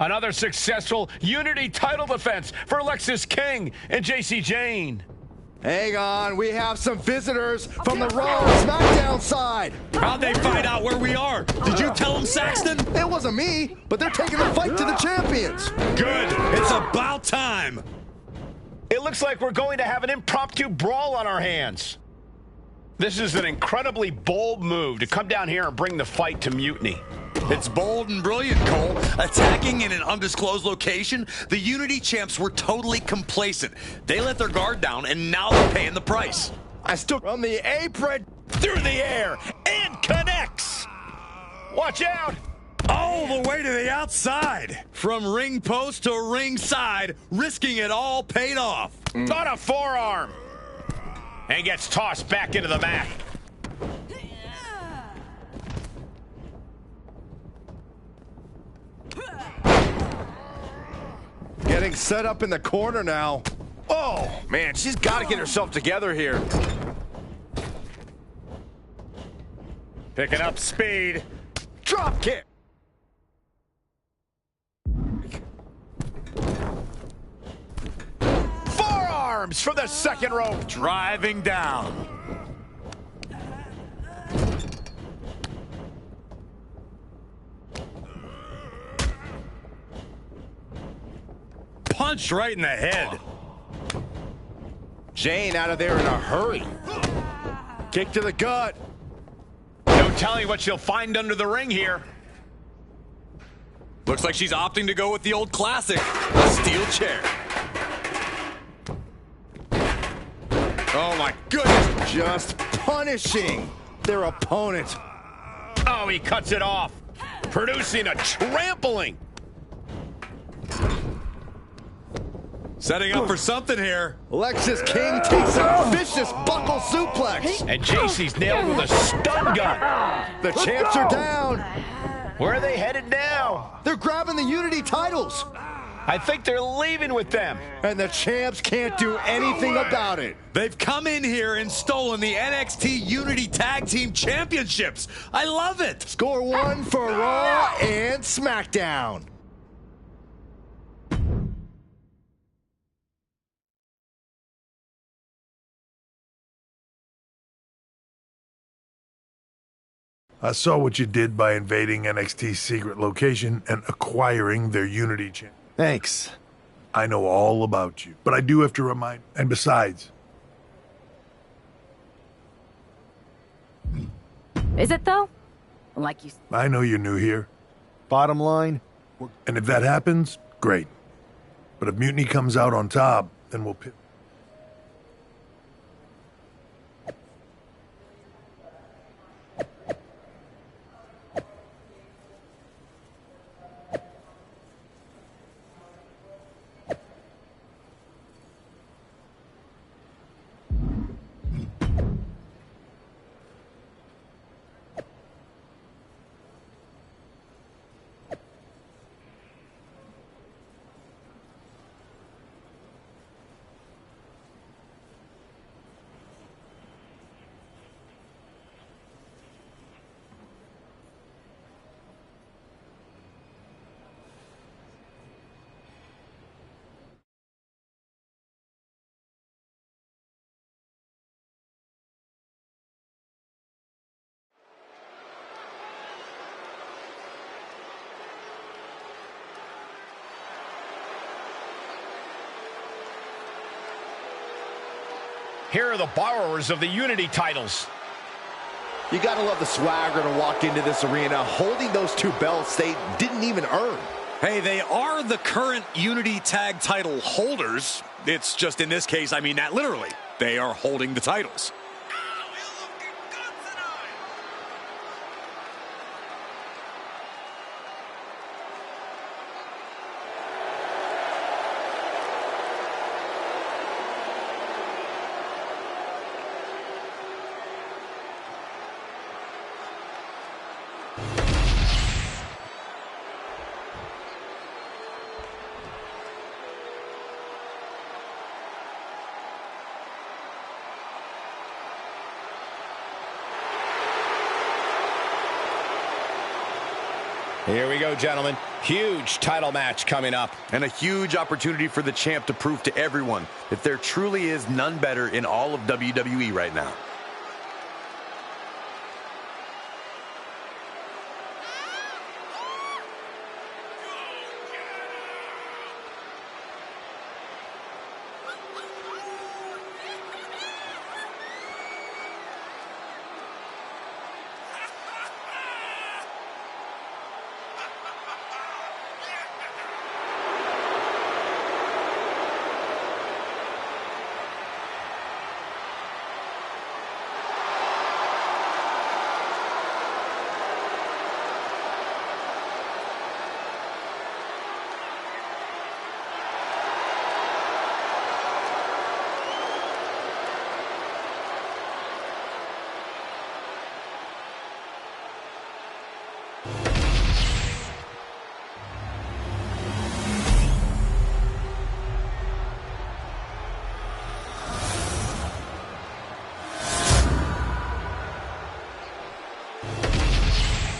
Another successful Unity title defense for Lexis King and JC Jane. Hang on, we have some visitors from the Raw SmackDown side. How'd they find out where we are? Did you tell them, Saxton? It wasn't me, but they're taking the fight to the champions. Good. It's about time. It looks like we're going to have an impromptu brawl on our hands. This is an incredibly bold move to come down here and bring the fight to Mutiny. It's bold and brilliant, Cole. Attacking in an undisclosed location, the Unity champs were totally complacent. They let their guard down, and now they're paying the price. I still from the apron Through the air and connects. Watch out. All the way to the outside. From ring post to ringside, risking it all paid off. On a forearm. And gets tossed back into the mat. getting set up in the corner now. Oh, man, she's got to get herself together here. Picking up speed. Drop kick. Forearms from the second rope. Driving down. Punch right in the head. Jane out of there in a hurry. Kick to the gut. No telling what she'll find under the ring here. Looks like she's opting to go with the old classic, a steel chair. Oh my goodness. Just punishing their opponent. Oh, he cuts it off, producing a trampling. Setting up for something here. Lexis King takes a vicious buckle suplex. And JC's nailed with a stun gun. The champs are down. Where are they headed now? They're grabbing the Unity titles. I think they're leaving with them. And the champs can't do anything about it. They've come in here and stolen the NXT Unity Tag Team Championships. I love it. Score one for Raw and SmackDown. I saw what you did by invading NXT's secret location and acquiring their Unity champ. Thanks. I know all about you, but I do have to remind... And besides... Is it, though? Like you... I know you're new here, Bottom line, and if that happens, great. But if Mutiny comes out on top, then we'll... Here are the borrowers of the Unity titles. you gotta love the swagger to walk into this arena holding those two belts they didn't even earn. Hey, they are the current Unity Tag title holders. It's just in this case, I mean that literally. They are holding the titles. Here we go, gentlemen. Huge title match coming up. And a huge opportunity for the champ to prove to everyone that there truly is none better in all of WWE right now.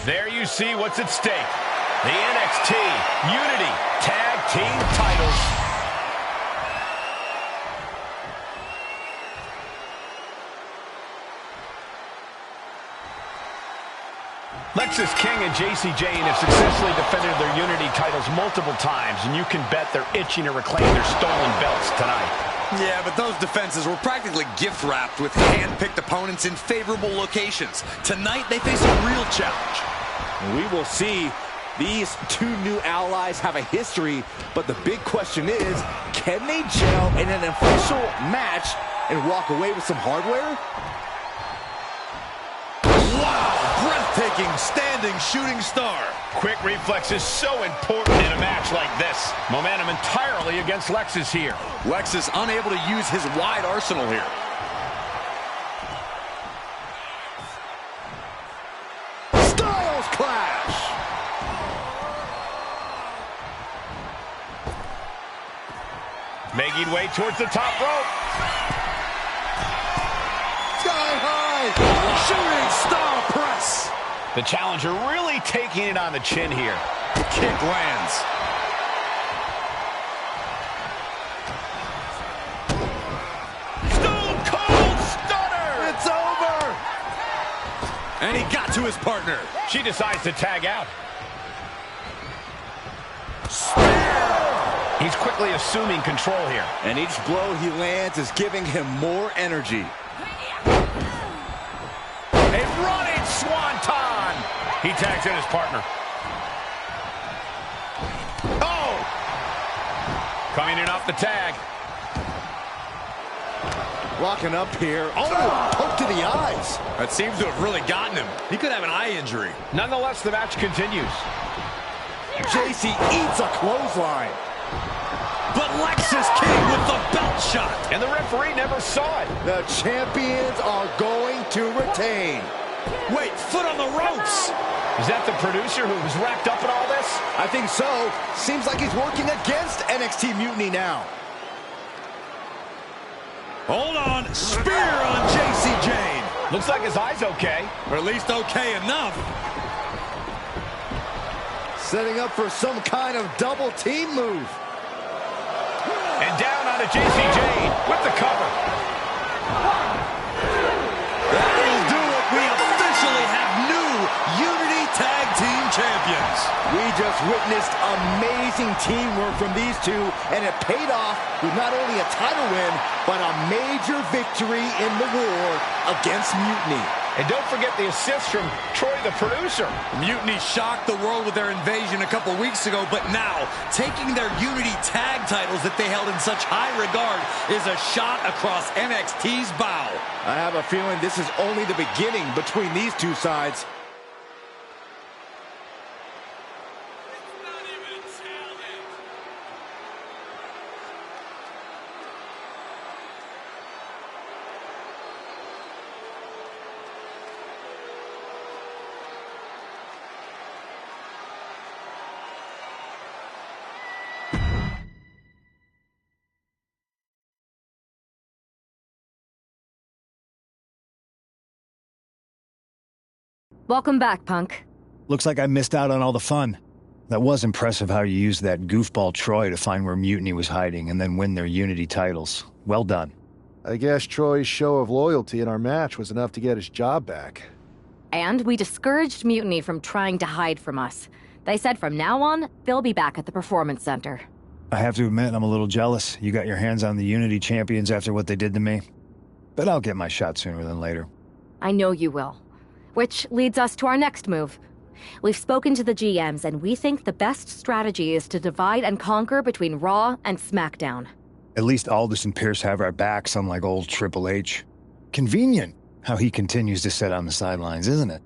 There you see what's at stake. The NXT Unity Tag Team titles. Lexis King and Jacy Jayne have successfully defended their Unity titles multiple times, and you can bet they're itching to reclaim their stolen belts tonight. Yeah, but those defenses were practically gift-wrapped with hand-picked opponents in favorable locations. Tonight, they face a real challenge. We will see. These two new allies have a history, but the big question is, can they gel in an official match and walk away with some hardware? Wow, breathtaking standing shooting star. Quick reflexes so important in a match like this. Momentum entirely against Lexis here. Lexis unable to use his wide arsenal here. Styles Clash! Making way towards the top rope. Sky high! Shooting star press. The challenger really taking it on the chin here. The kick lands. Stone Cold Stunner! It's over! And he got to his partner. She decides to tag out. He's quickly assuming control here. And each blow he lands is giving him more energy. A running swanton! He tags in his partner. Oh! Coming in off the tag. Locking up here. Oh, poke to the eyes. That seems to have really gotten him. He could have an eye injury. Nonetheless, the match continues. Jacy eats a clothesline. But Lexis King with the belt shot. And the referee never saw it. The champions are going to retain. Wait, foot on the ropes. Is that the producer who was wrapped up in all this? I think so. Seems like he's working against NXT Mutiny now. Hold on. Spear on Jacy Jayne. Looks like his eye's okay. Or at least okay enough. Setting up for some kind of double team move. And down onto Jacy Jayne with the cover. That'll do it. We officially have new Unity Tag Team Champions. We just witnessed amazing teamwork from these two, and it paid off with not only a title win, but a major victory in the war against Mutiny. And don't forget the assist from Troy, the producer. Mutiny shocked the world with their invasion a couple weeks ago, but now, taking their Unity tag titles that they held in such high regard is a shot across NXT's bow. I have a feeling this is only the beginning between these two sides. Welcome back, Punk. Looks like I missed out on all the fun. That was impressive how you used that goofball Troy to find where Mutiny was hiding and then win their Unity titles. Well done. I guess Troy's show of loyalty in our match was enough to get his job back. And we discouraged Mutiny from trying to hide from us. They said from now on, they'll be back at the Performance Center. I have to admit, I'm a little jealous. You got your hands on the Unity champions after what they did to me. But I'll get my shot sooner than later. I know you will. Which leads us to our next move. We've spoken to the GMs, and we think the best strategy is to divide and conquer between Raw and SmackDown. At least Aldous and Pierce have our backs, unlike old Triple H. Convenient how he continues to sit on the sidelines, isn't it?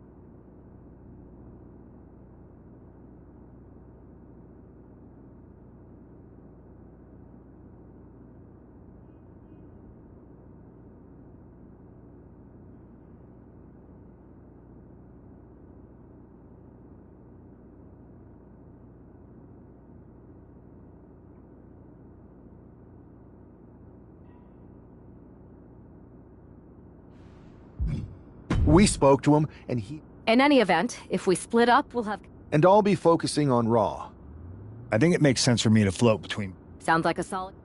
We spoke to him, and In any event, if we split up, we'll have... And I'll be focusing on Raw. I think it makes sense for me to float between... Sounds like a solid...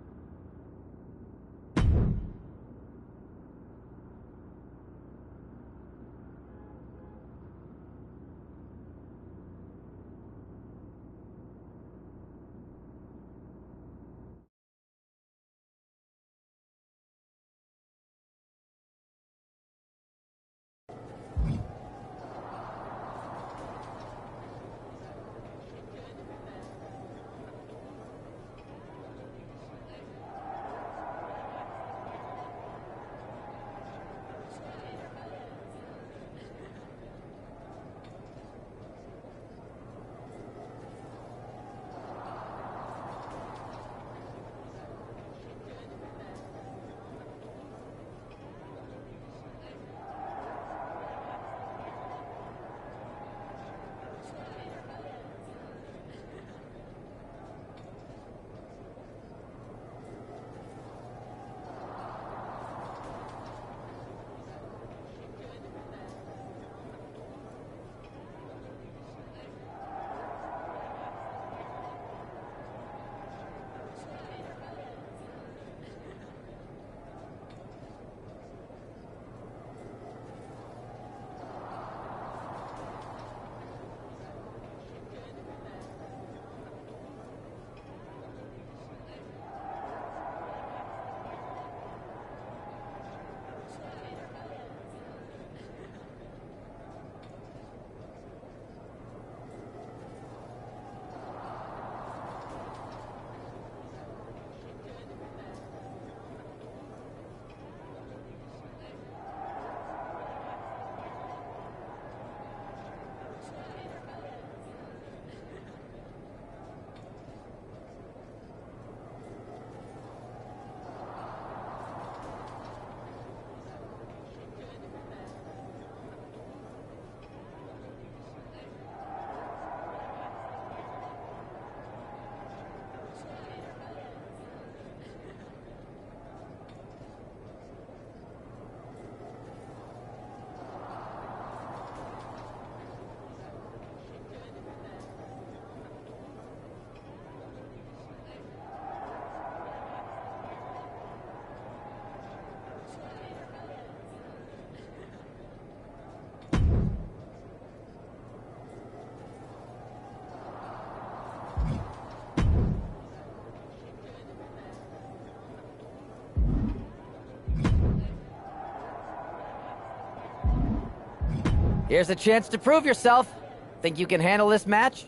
Here's a chance to prove yourself. Think you can handle this match?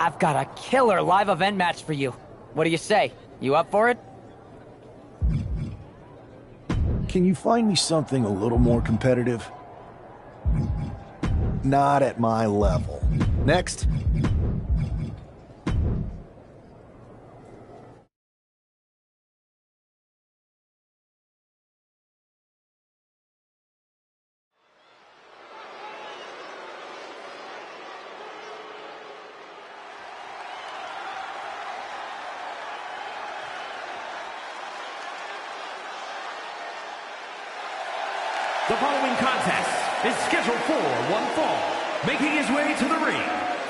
I've got a killer live event match for you. What do you say? You up for it? Can you find me something a little more competitive? Not at my level. Next. The following contest is scheduled for one fall, making his way to the ring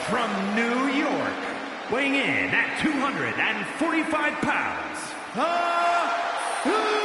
from New York, weighing in at 245 pounds, the Superstar!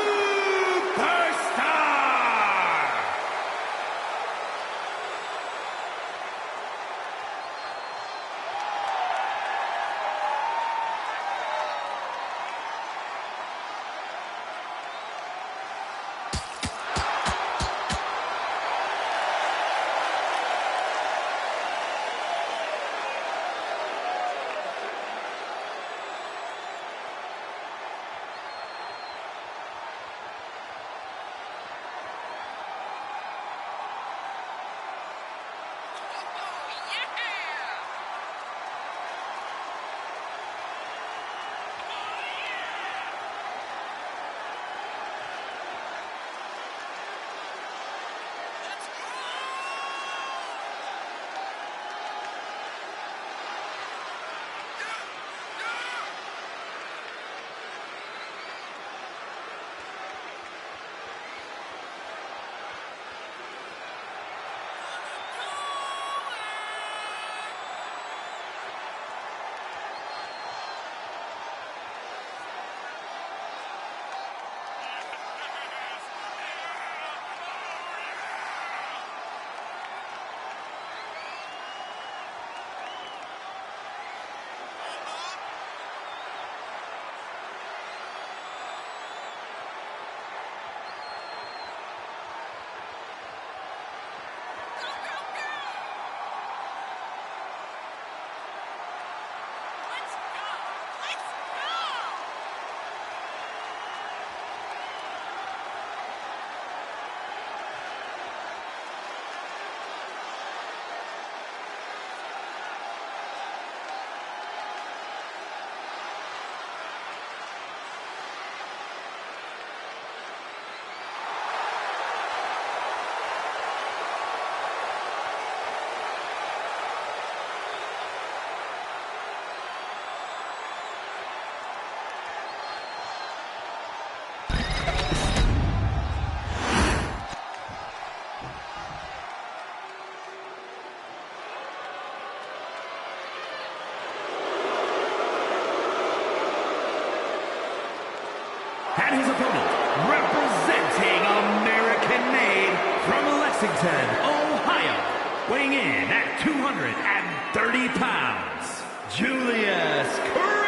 And his opponent, representing American-made from Lexington, Ohio, weighing in at 230 pounds, Julius Creed.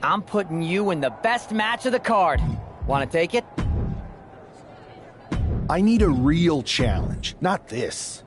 I'm putting you in the best match of the card. Want to take it? I need a real challenge, not this.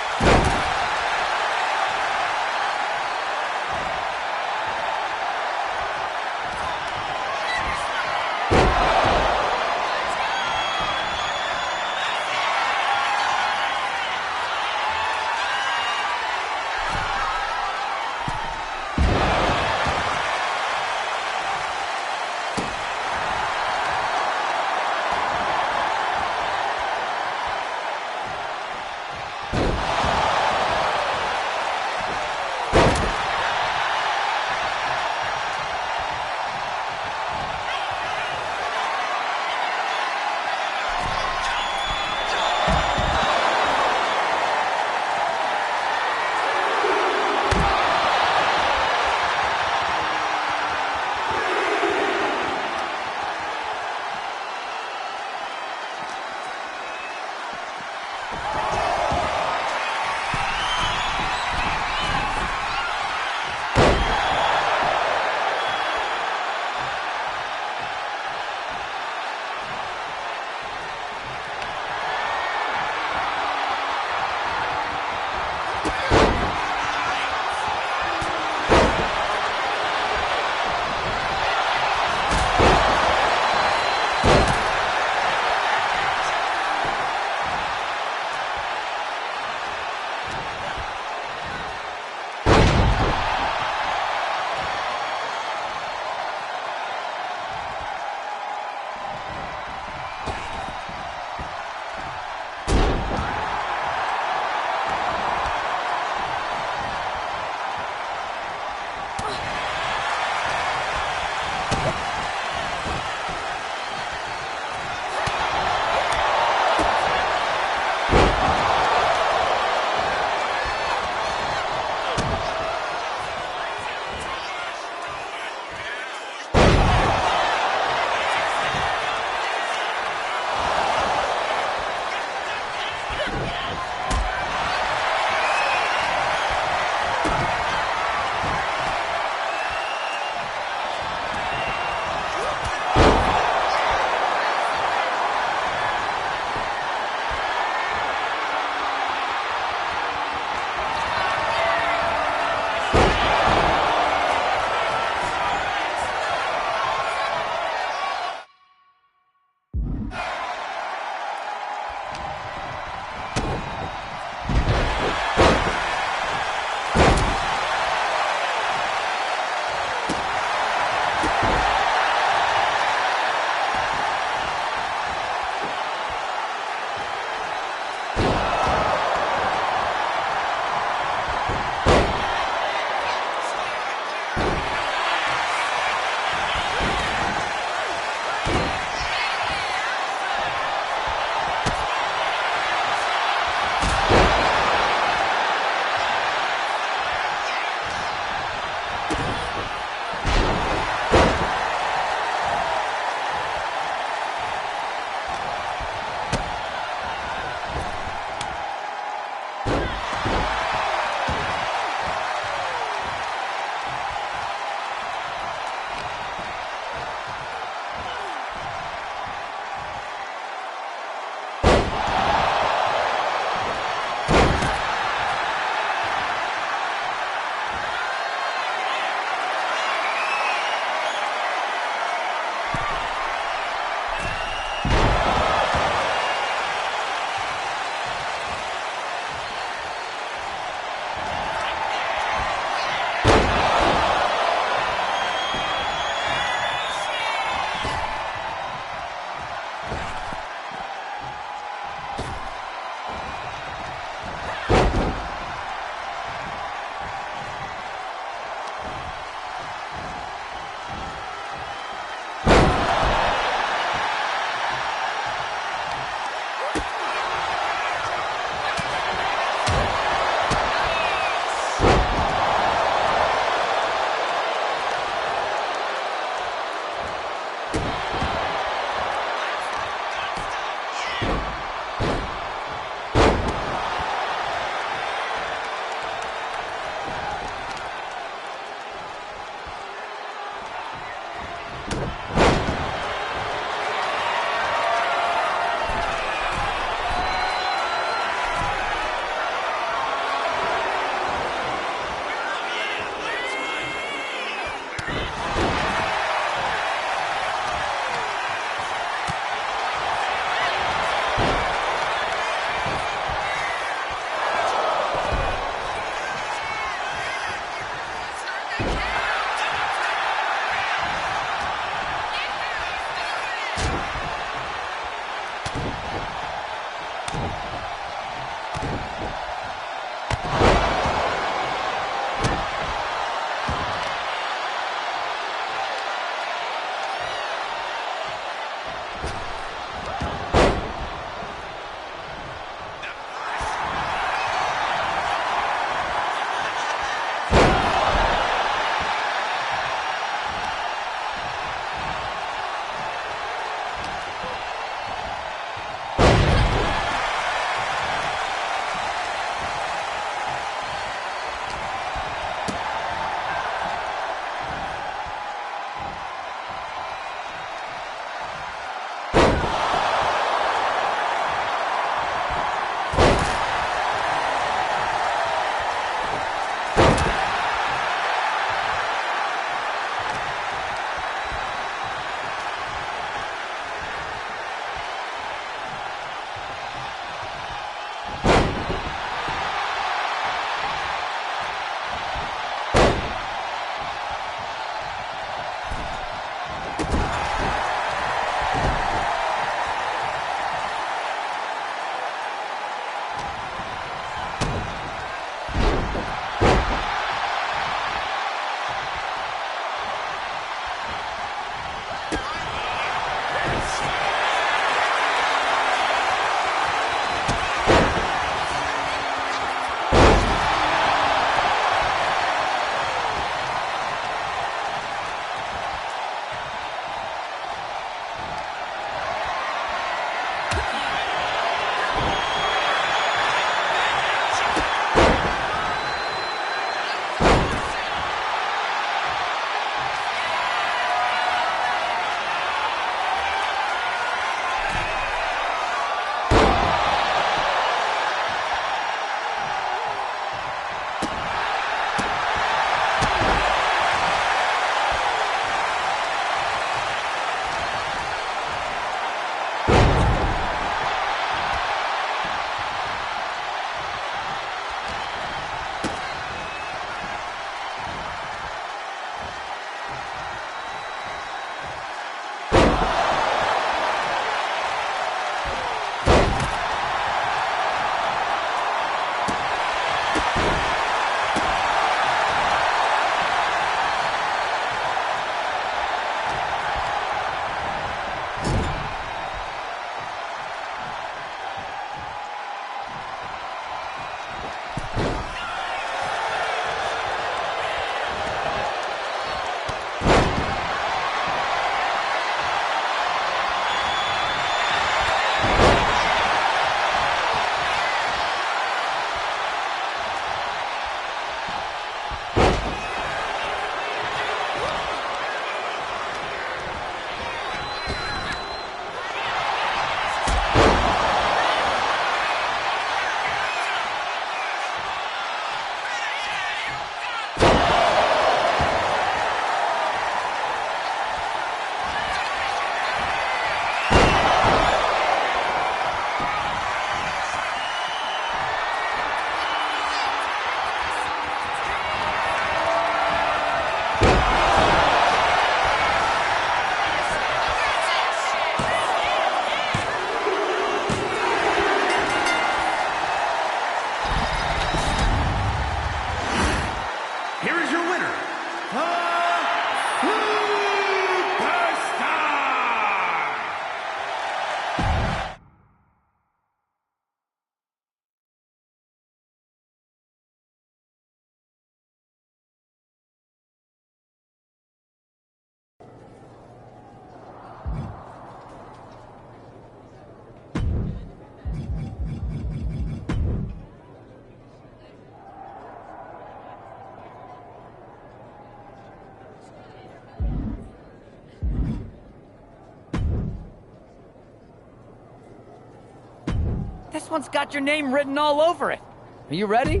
This one's got your name written all over it. Are you ready?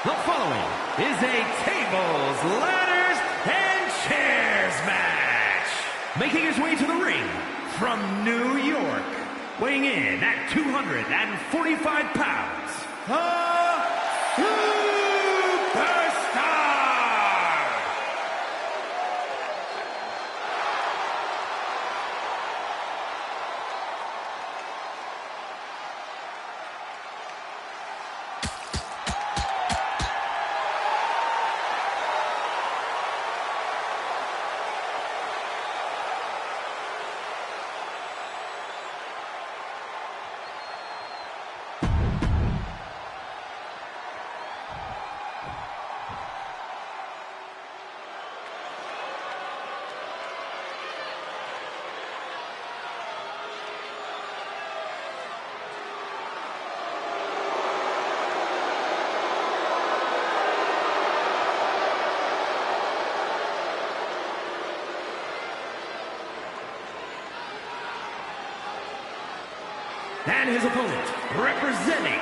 The following is a tables, ladders, and chairs match. Making his way to the ring from New York, weighing in at 245 pounds, the Superstar! And his opponent, representing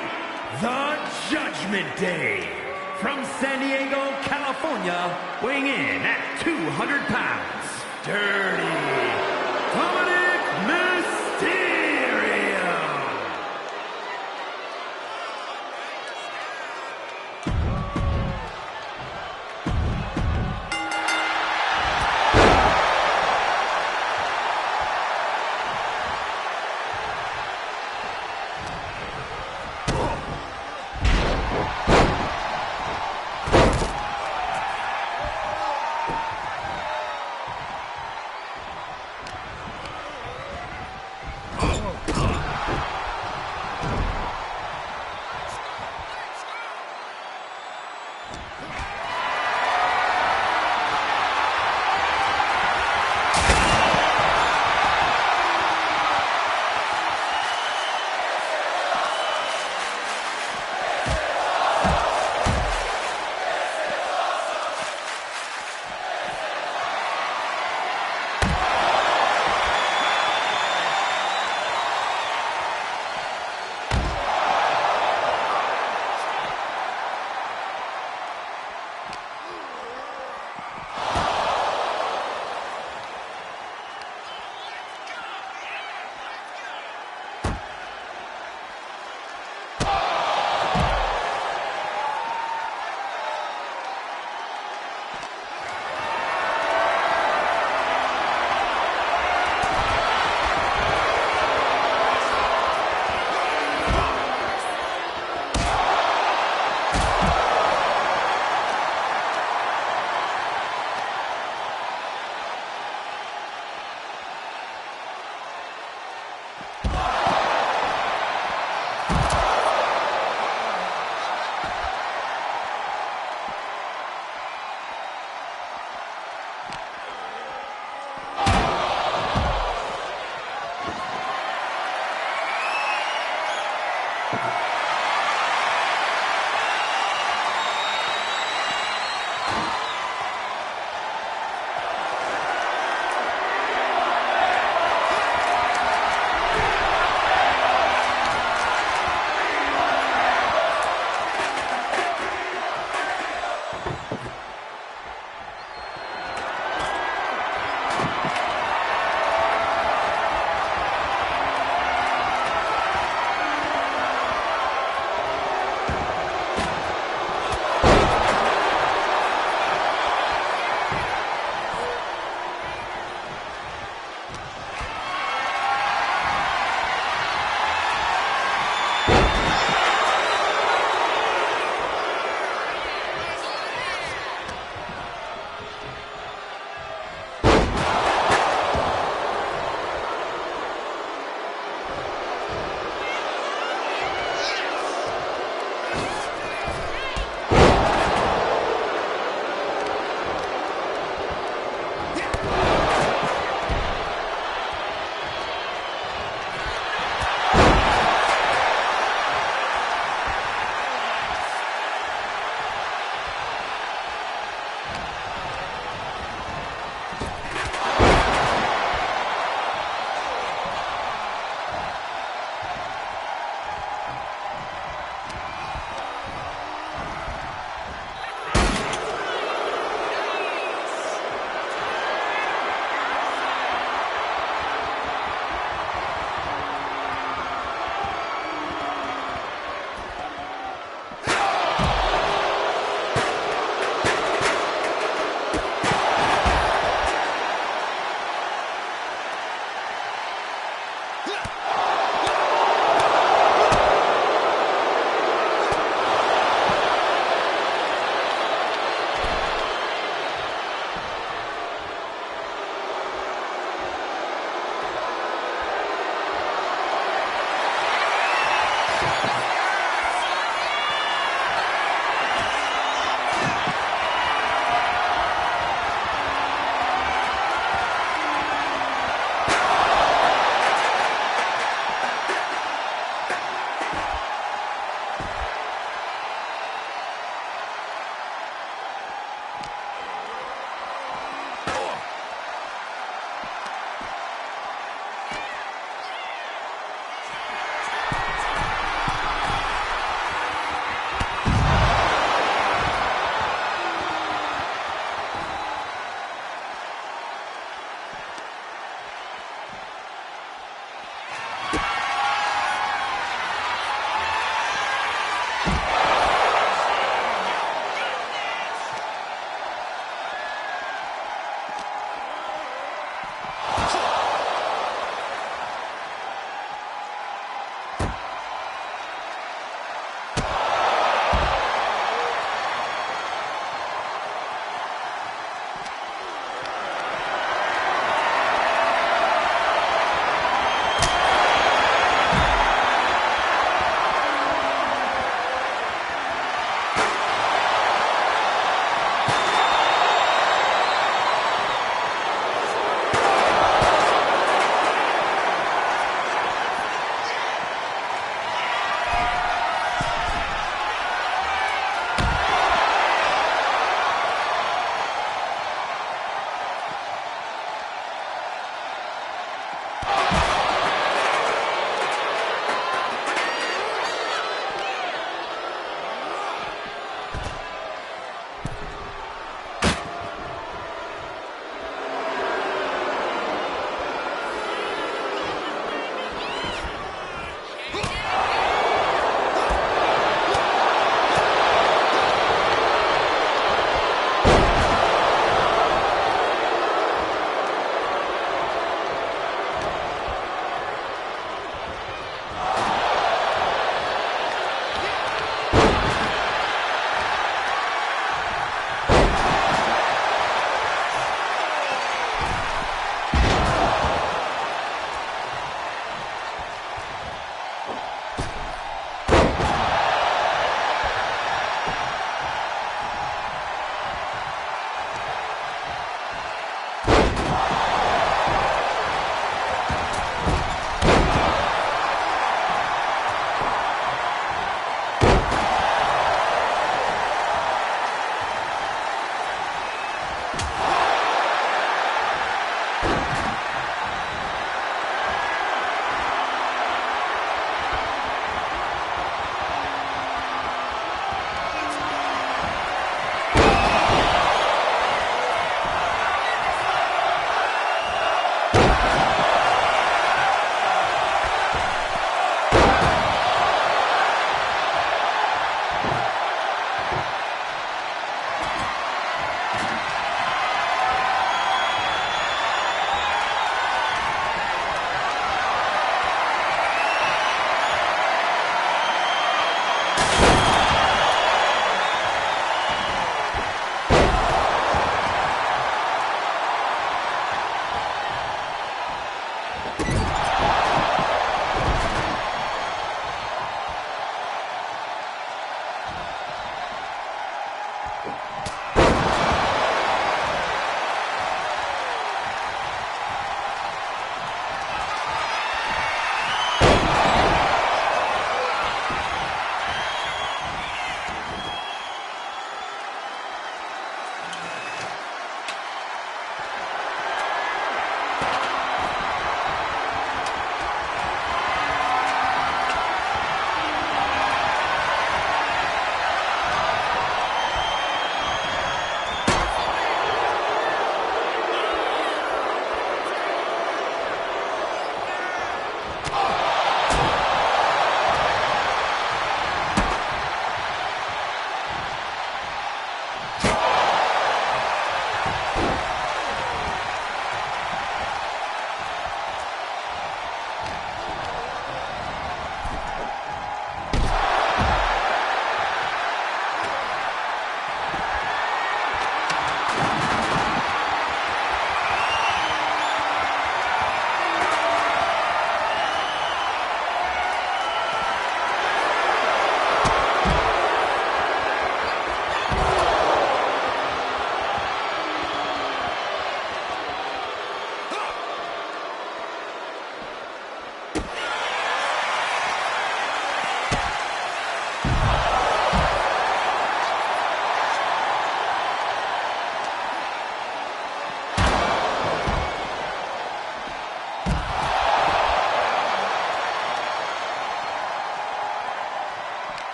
the Judgment Day, from San Diego, California, weighing in at 200 pounds, Dirty Dominic Mysterio.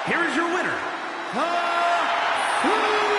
here is your winner, the Superstar!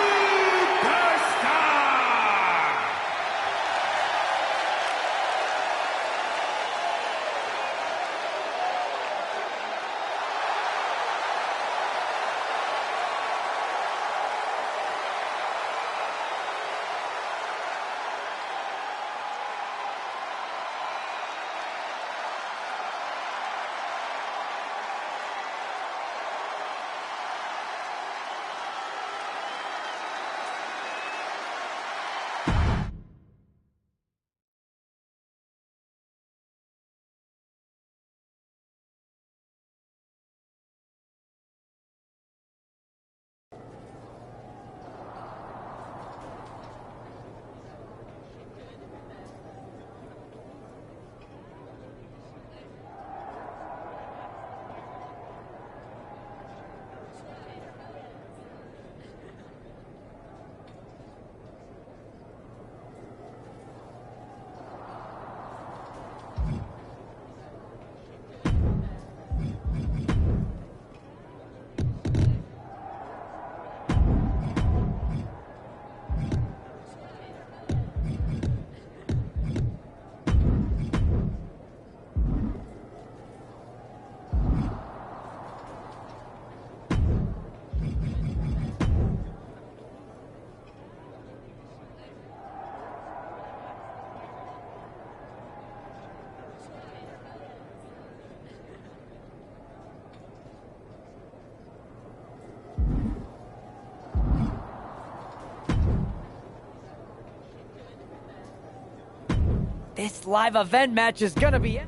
This live event match is gonna be it.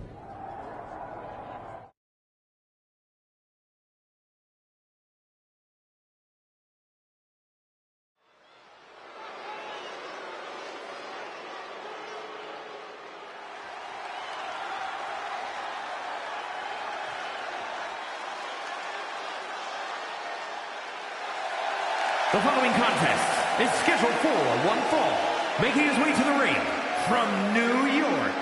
The following contest is scheduled for one fall, making his way to the ring from New York,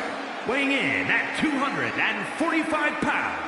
weighing in at 245 pounds,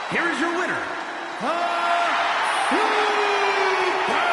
Here is your winner, the Superstar!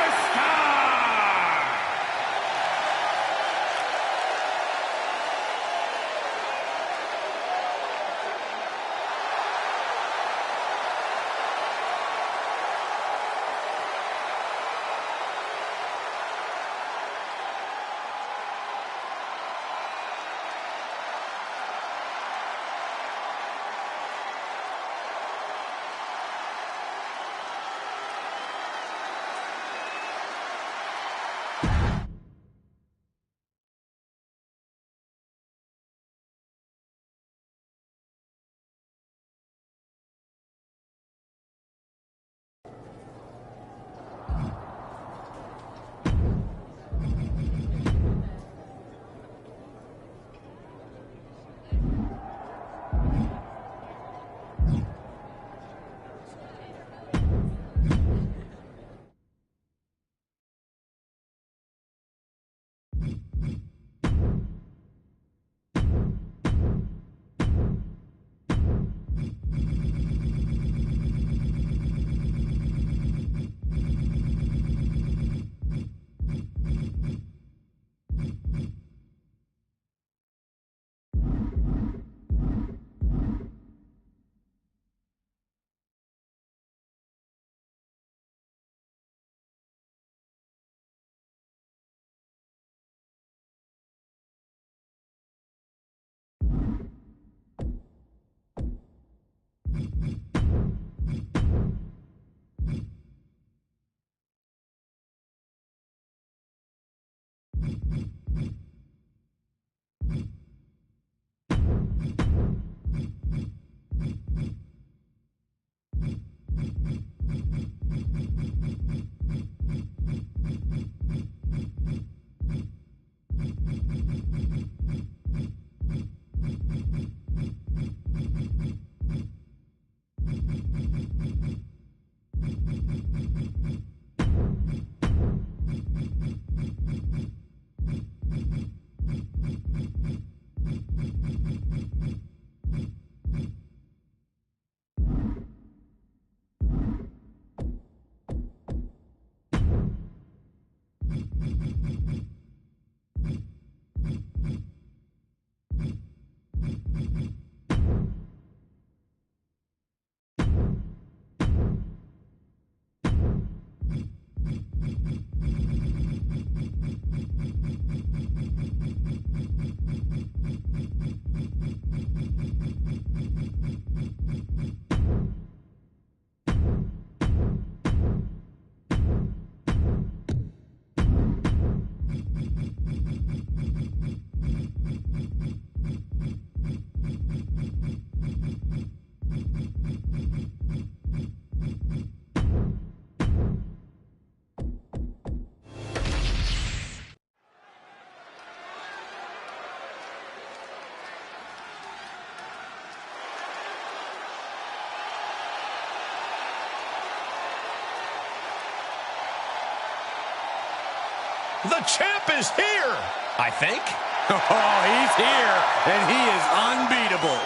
The champ is here, I think. Oh, he's here, and he is unbeatable.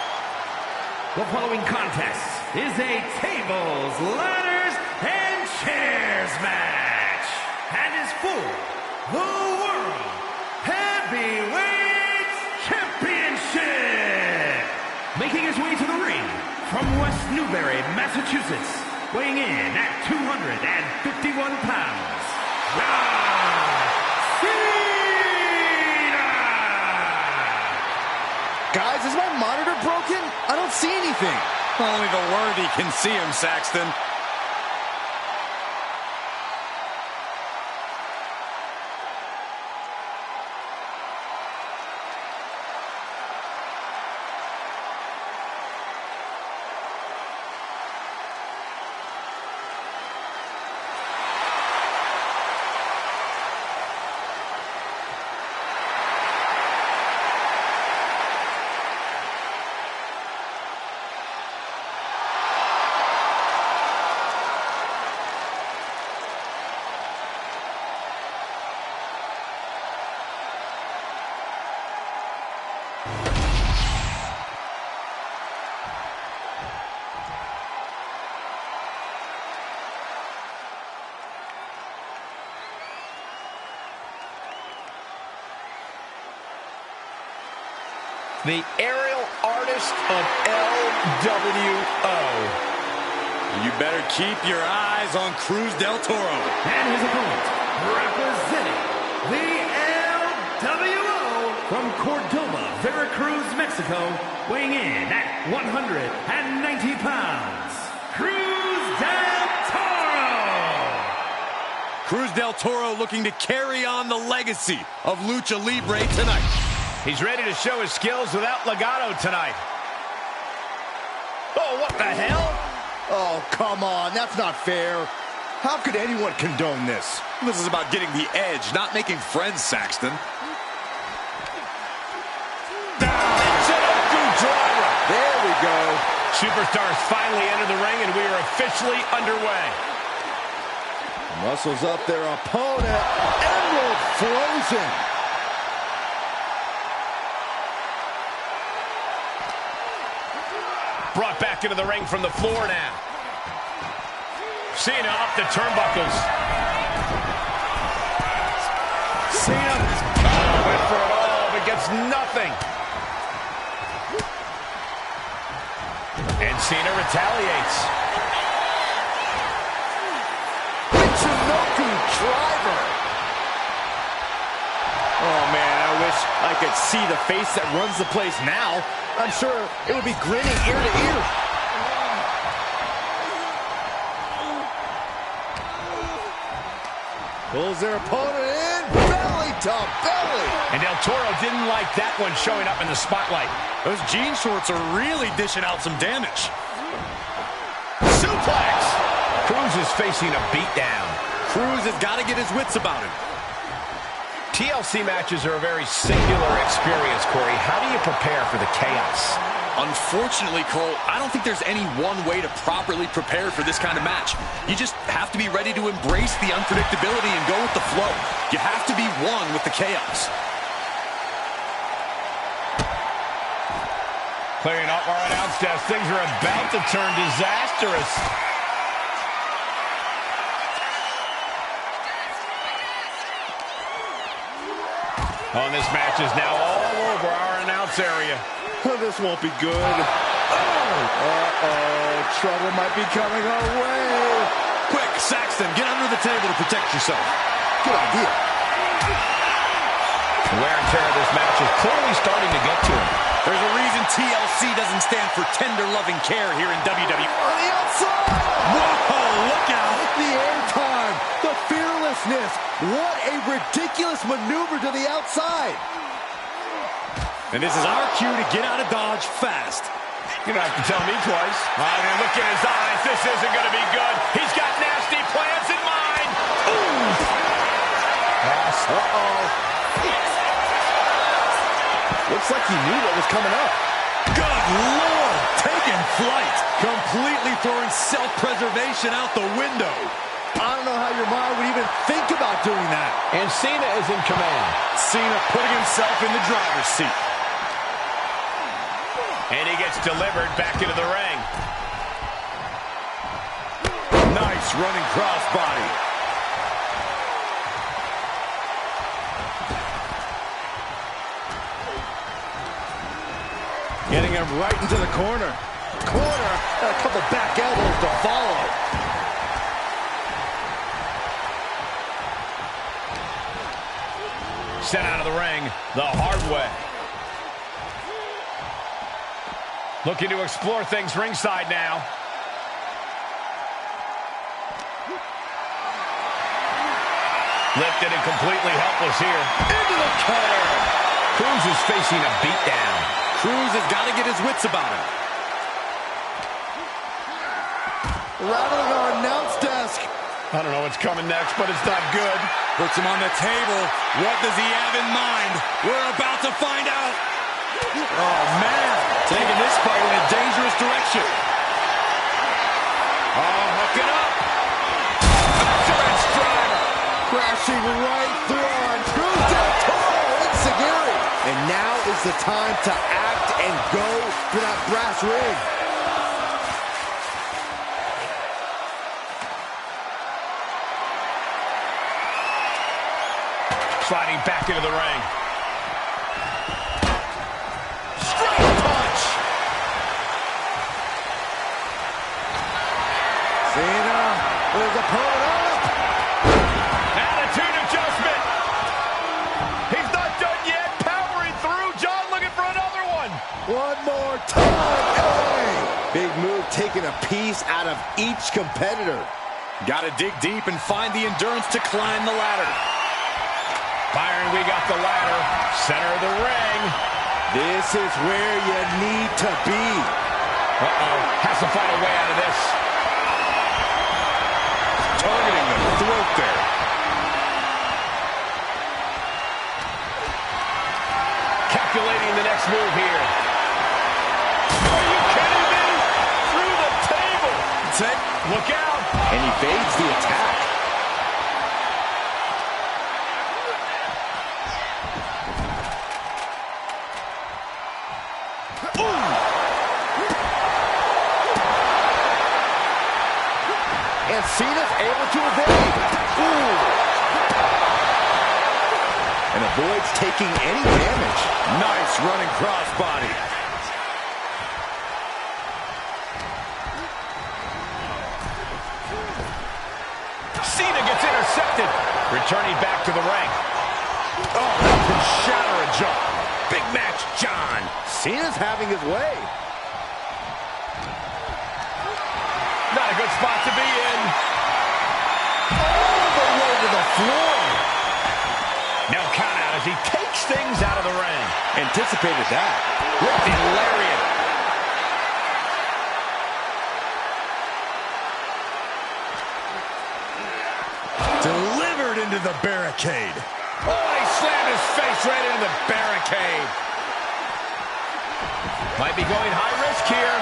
The following contest is a tables, ladders, and chairs match, and is for the World Heavyweight Championship. Making his way to the ring from West Newbury, Massachusetts, weighing in at 251 pounds, John Cena! Guys, is my monitor broken? I don't see anything. Only the worthy can see him, Saxton. The aerial artist of LWO. You better keep your eyes on Cruz del Toro. And his opponent, representing the LWO from Cordoba, Veracruz, Mexico, weighing in at 190 pounds, Cruz del Toro. Cruz del Toro looking to carry on the legacy of Lucha Libre tonight. He's ready to show his skills without Legado tonight. Oh, what the hell? Oh, come on. That's not fair. How could anyone condone this? This is about getting the edge, not making friends, Saxton. There we go. Superstars finally enter the ring, and we are officially underway. Muscles up their opponent. Emerald frozen. Brought back into the ring from the floor now. Cena up the turnbuckles. Cena went for it all, but gets nothing. And Cena retaliates. Michinoku driver. Oh, man, I wish I could see the face that runs the place now. I'm sure it would be grinning ear to ear. Pulls their opponent in, belly to belly. And Del Toro didn't like that one showing up in the spotlight. Those jean shorts are really dishing out some damage. Suplex! Cruz is facing a beatdown. Cruz has got to get his wits about him. TLC matches are a very singular experience, Corey. How do you prepare for the chaos? Unfortunately, Cole, I don't think there's any one way to properly prepare for this kind of match. You just have to be ready to embrace the unpredictability and go with the flow. You have to be one with the chaos. Clearing up our announce desk. Things are about to turn disastrous. Oh, this match is now all over our announce area. This won't be good. Uh-oh, trouble might be coming our way. Quick, Saxton, get under the table to protect yourself. Good idea. The wear and tear of this match is clearly starting to get to him. There's a reason TLC doesn't stand for tender loving care here in WWE. On the outside! Whoa, look out! The airtime, the fearlessness. What a ridiculous maneuver to the outside. And this is our cue to get out of Dodge fast. You don't have to tell me twice. I mean, look in his eyes. This isn't going to be good. He's got nasty plans in mind. Ooh. Pass. Looks like he knew what was coming up. Good Lord! Taking flight. Completely throwing self-preservation out the window. I don't know how your mind would even think about doing that. And Cena is in command. Cena putting himself in the driver's seat. And he gets delivered back into the ring. Nice running crossbody. Getting him right into the corner. And a couple back elbows to follow. Sent out of the ring the hard way. Looking to explore things ringside now. Lifted and completely helpless here. Into the cutter. Cruz is facing a beatdown. Cruz has got to get his wits about him. Rattling our announce desk. I don't know what's coming next, but it's not good. Puts him on the table. What does he have in mind? We're about to find out. Oh, man. Taking this fight in a dangerous direction. Oh, hooking up. Excellent strider. Crashing right through on Cruz del Toro. Enziguri. And now is the time to act and go for that brass ring. Sliding back into the ring. Straight punch. Cena with his opponent up. Attitude adjustment. He's not done yet. Powering through. John looking for another one. One more time. Hey. Big move, taking a piece out of each competitor. Got to dig deep and find the endurance to climb the ladder. Byron, we got the ladder. Center of the ring. This is where you need to be. Uh-oh. Has to find a way out of this. Targeting the throat there. Calculating the next move here. Are you kidding me? Through the table. Look out. And evades the attack. And Cena's able to evade. And avoids taking any damage. Nice running crossbody. Cena gets intercepted. Returning back to the ring. Oh, that can shatter a jaw. Big match, John. Cena's having his way. Not a good spot to be in. All the way to the floor. No count out as he takes things out of the ring. Anticipated that. Ripping lariat. Delivered into the barricade. Oh, he slammed his face right into the barricade. Might be going high risk here.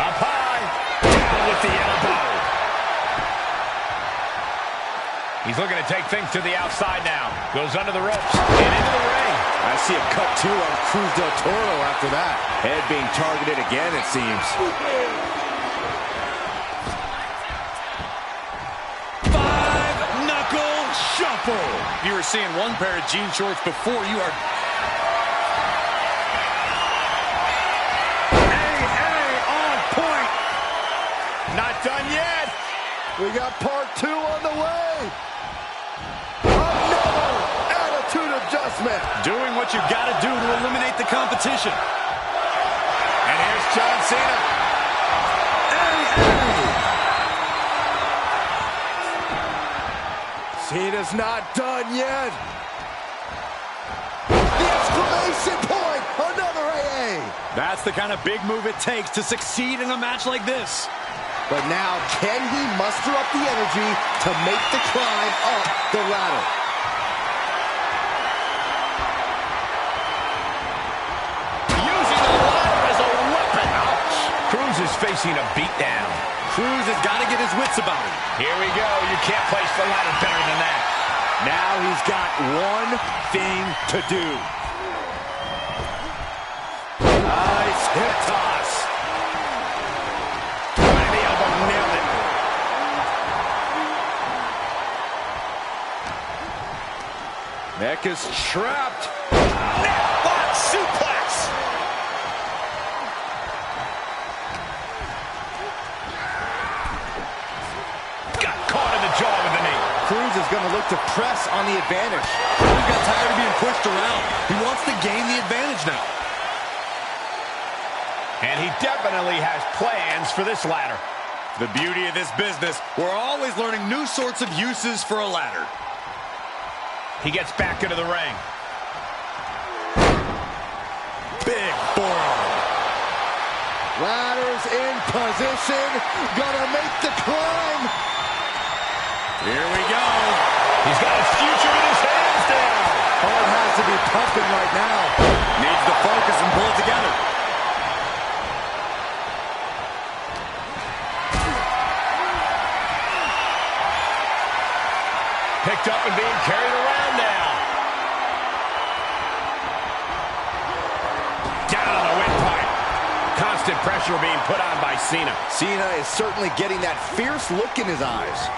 Up high. Down with the elbow. He's looking to take things to the outside now. Goes under the ropes and into the ring. I see a cut two on Cruz del Toro after that. Head being targeted again, it seems. Five-knuckle shuffle. You were seeing one pair of jean shorts before. You are... on point. Not done yet. We got part two on the way. Another attitude adjustment. Doing what you got to do to eliminate the competition. And here's John Cena. Cena's not done yet. The exclamation point. Another AA. That's the kind of big move it takes to succeed in a match like this. But now, can he muster up the energy to make the climb up the ladder? Using the ladder as a weapon. Ouch. Cruz is facing a beatdown. Cruz has got to get his wits about him. Here we go. You can't place the ladder better than that. Now he's got one thing to do. Nice hip toss. Right in the elbow, nailed it. Neck is trapped. Necklock suplex. Got caught in the jaw with the knee. Cruz is going to look to press on the advantage. Cruz got tired of being pushed around. He wants to gain the advantage now. And he definitely has plans for this ladder. The beauty of this business, we're always learning new sorts of uses for a ladder. He gets back into the ring. Big forearm. Ladder's in position. Gonna make the climb. Here we go. He's got his future in his hands now. Heart has to be pumping right now. Needs to focus and pull it together. Picked up and being carried around now. Down on the windpipe. Constant pressure being put on by Cena. Cena is certainly getting that fierce look in his eyes.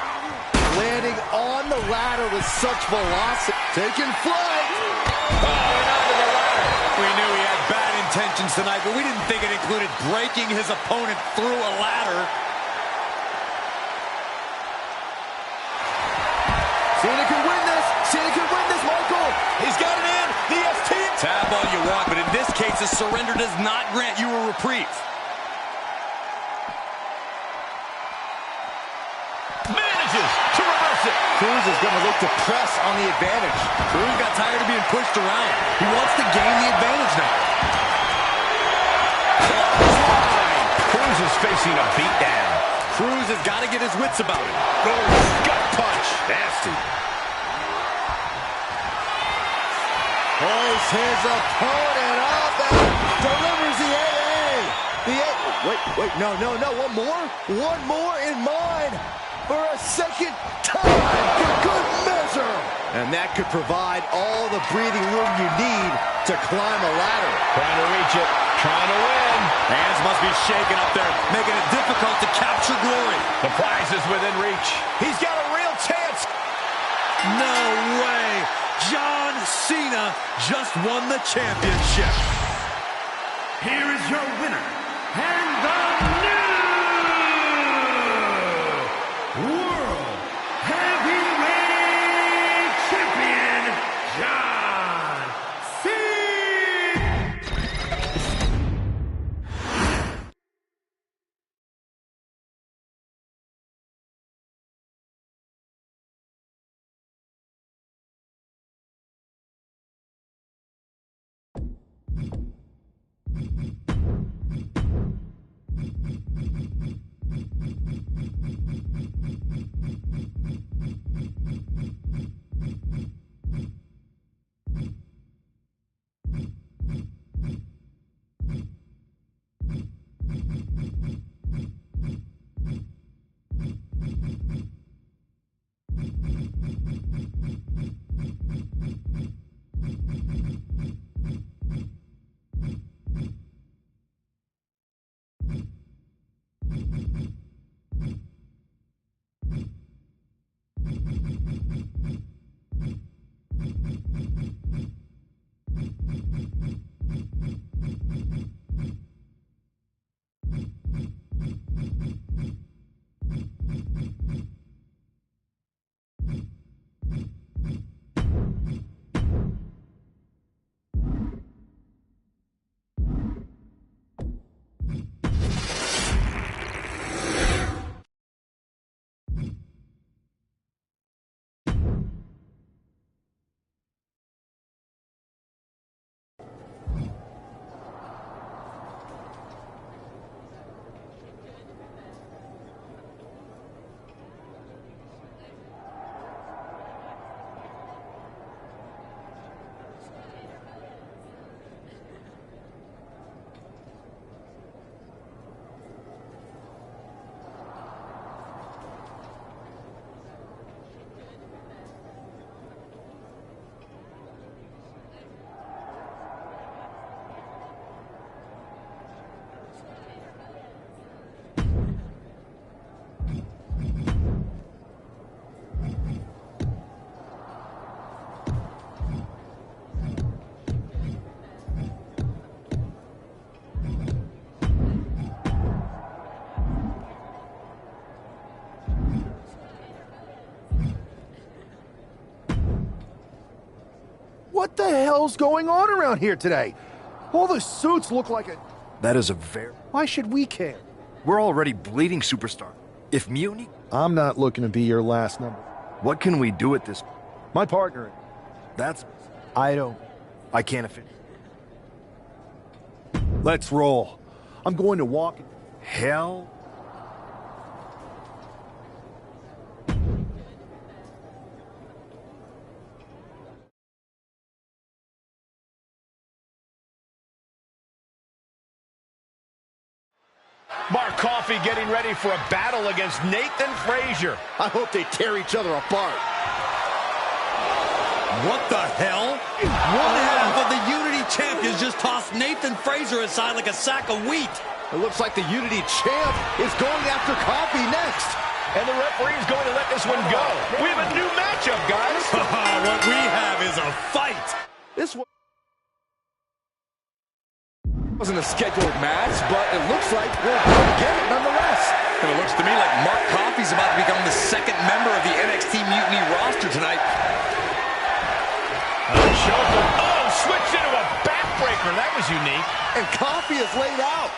Landing on the ladder with such velocity. Taking flight. Onto the ladder. We knew he had bad intentions tonight, but we didn't think it included breaking his opponent through a ladder. Cena can win this. Cena can win this, Michael. He's got it in. The ST. Tab all you want, but in this case, a surrender does not grant you a reprieve. Manages to reverse it. Cruz is going to look to press on the advantage. Cruz got tired of being pushed around. He wants to gain the advantage now. Cruz is facing a beatdown. Cruz has got to get his wits about him. Gut punch. Nasty. Pulls his opponent up and delivers the AA. The AA. Wait, no. One more in mind for a second time for good measure. And that could provide all the breathing room you need to climb a ladder. Trying to reach it. Trying to win. Hands must be shaking up there, making it difficult to capture glory. The prize is within reach. He's got a real chance. No way. John Cena just won the championship. Here is your winner, and the new World Heavyweight Champion, John the hell's going on around here today? All the suits look like a... That is a very... Why should we care? We're already bleeding, superstar. If Mutiny... I'm not looking to be your last number. What can we do at this... My partner... That's... I can't fit. Let's roll. I'm going to walk... Hell... Mark Coffey getting ready for a battle against Nathan Frazier. I hope they tear each other apart. What the hell? One half of the Unity champions just tossed Nathan Frazier aside like a sack of wheat. It looks like the Unity champ is going after Coffey next. And the referee is going to let this one go. We have a new matchup, guys. What we have is a fight. This one wasn't a scheduled match, but it looks like we're going to get it nonetheless. And it looks to me like Mark Coffey's about to become the second member of the NXT Mutiny roster tonight. Oh, switched into a backbreaker. That was unique. And Coffey is laid out.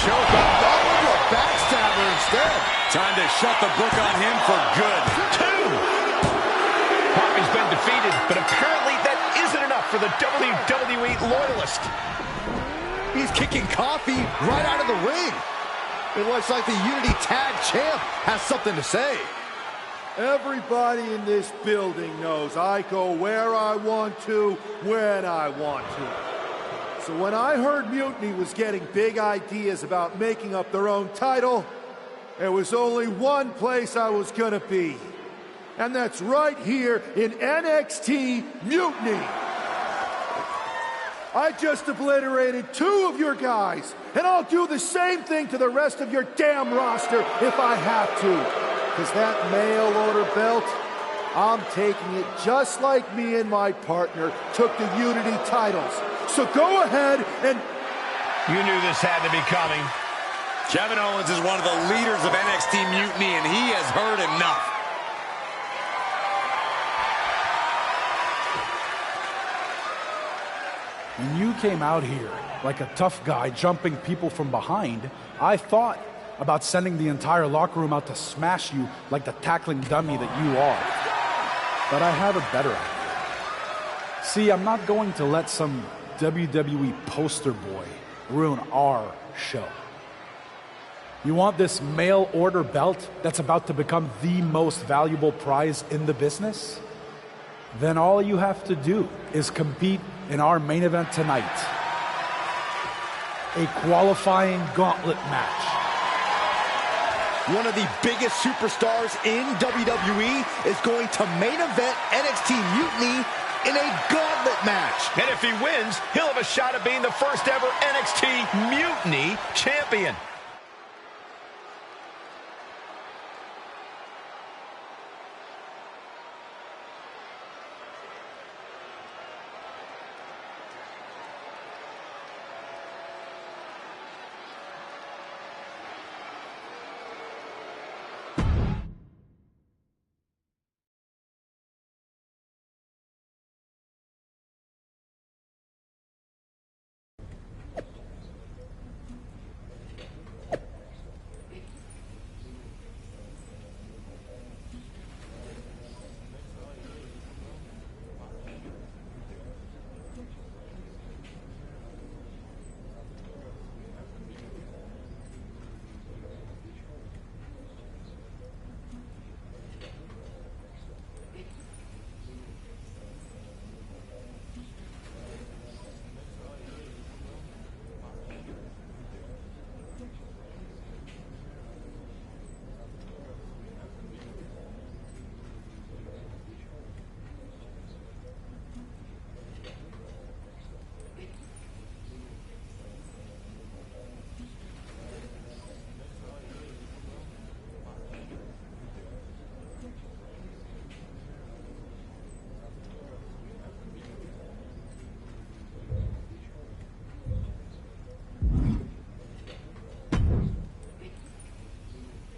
Choke. A backstabber instead. Time to shut the book on him for good. 2. Coffey's been defeated, but apparently that isn't enough for the WWE loyalist. He's kicking Coffey right out of the ring. It looks like the Unity Tag Champ has something to say. Everybody in this building knows I go where I want to, when I want to. So when I heard Mutiny was getting big ideas about making up their own title, there was only one place I was gonna be. And that's right here in NXT Mutiny. I just obliterated 2 of your guys, and I'll do the same thing to the rest of your damn roster if I have to. Because that mail order belt, I'm taking it just like me and my partner took the Unity titles. So go ahead and... You knew this had to be coming. Kevin Owens is one of the leaders of NXT Mutiny, and he has heard enough. When you came out here like a tough guy jumping people from behind, I thought about sending the entire locker room out to smash you like the tackling dummy that you are. But I have a better idea. See, I'm not going to let some WWE poster boy ruin our show. You want this mail order belt that's about to become the most valuable prize in the business? Then all you have to do is compete in our main event tonight. A qualifying gauntlet match. One of the biggest superstars in WWE is going to main event NXT Mutiny in a gauntlet match. And if he wins, he'll have a shot at being the first ever NXT Mutiny champion.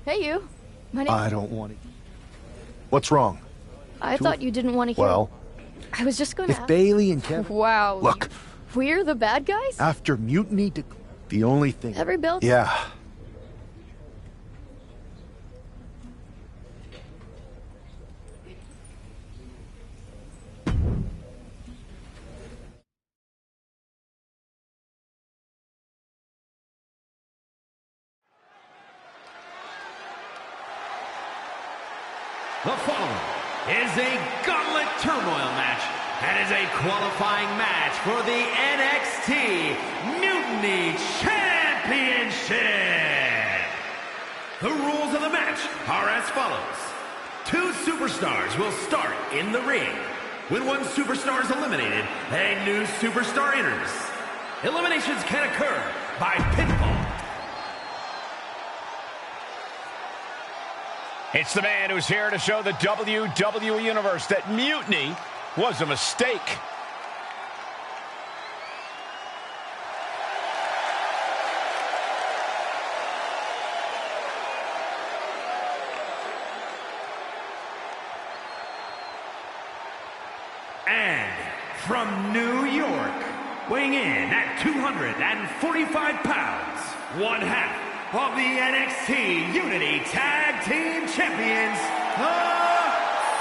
Hey, you. My name... I don't want it. What's wrong? I thought you didn't want to hear. Well, I was just going to if Bailey and Kevin... Wow. Look. We're the bad guys? After Mutiny, the only thing... Every build? Yeah. The following is a Gauntlet Turmoil match and is a qualifying match for the NXT Mutiny Championship. The rules of the match are as follows. 2 superstars will start in the ring. When one superstar is eliminated, a new superstar enters. Eliminations can occur by pinfall. It's the man who's here to show the WWE Universe that Mutiny was a mistake. And from New York, weighing in at 245 pounds, one half of the NXT Unity Tag Team Champions, the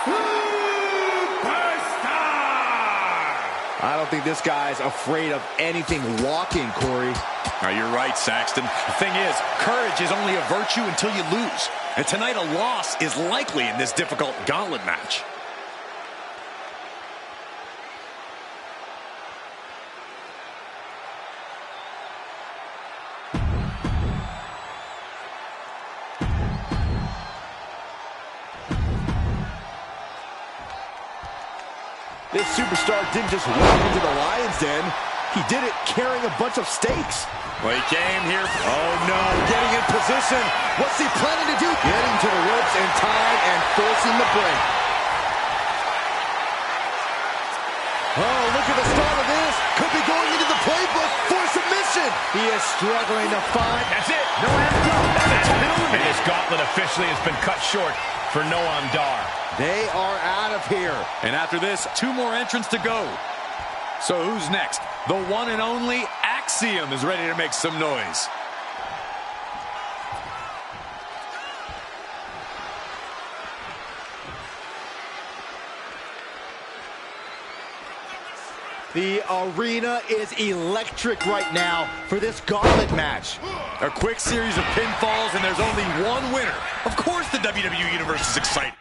Superstar! I don't think this guy's afraid of anything walking, Corey. You're right, Saxton. The thing is, courage is only a virtue until you lose. And tonight a loss is likely in this difficult gauntlet match. This superstar didn't just walk into the Lion's Den. He did it carrying a bunch of stakes. Well, he came here. Oh, no. Getting in position. What's he planning to do? Getting to the ropes in time and forcing the break. Oh, look at the start of this. Could be going into the playbook for submission. He is struggling to find. That's it. Noam Dar. And this gauntlet officially has been cut short for Noam Dar. They are out of here. And after this, 2 more entrants to go. So who's next? The one and only Axiom is ready to make some noise. The arena is electric right now for this gauntlet match. A quick series of pinfalls, and there's only one winner. Of course the WWE Universe is excited.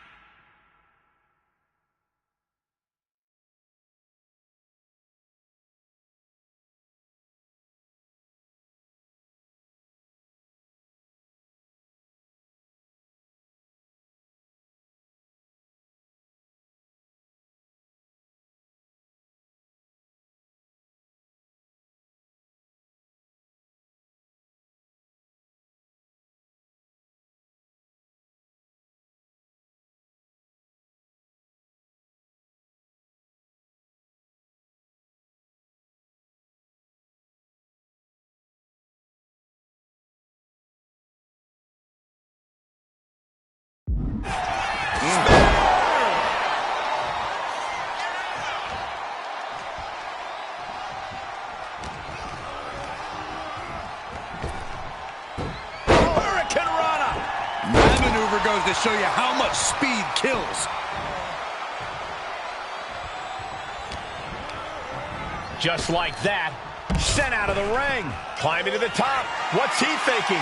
Goes to show you how much speed kills. Just like that, sent out of the ring. Climbing to the top. What's he thinking?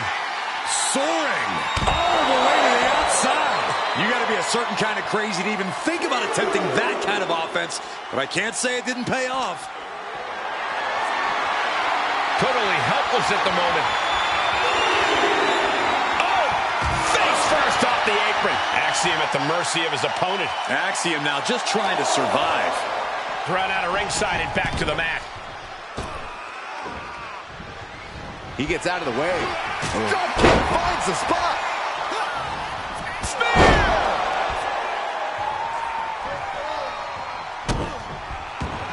Soaring all the way to the outside. You got to be a certain kind of crazy to even think about attempting that kind of offense, but I can't say it didn't pay off. Totally helpless at the moment. First off the apron. Axiom at the mercy of his opponent. Axiom now just trying to survive. Thrown out of ringside and back to the mat. He gets out of the way. Dropkick finds the spot. Spear!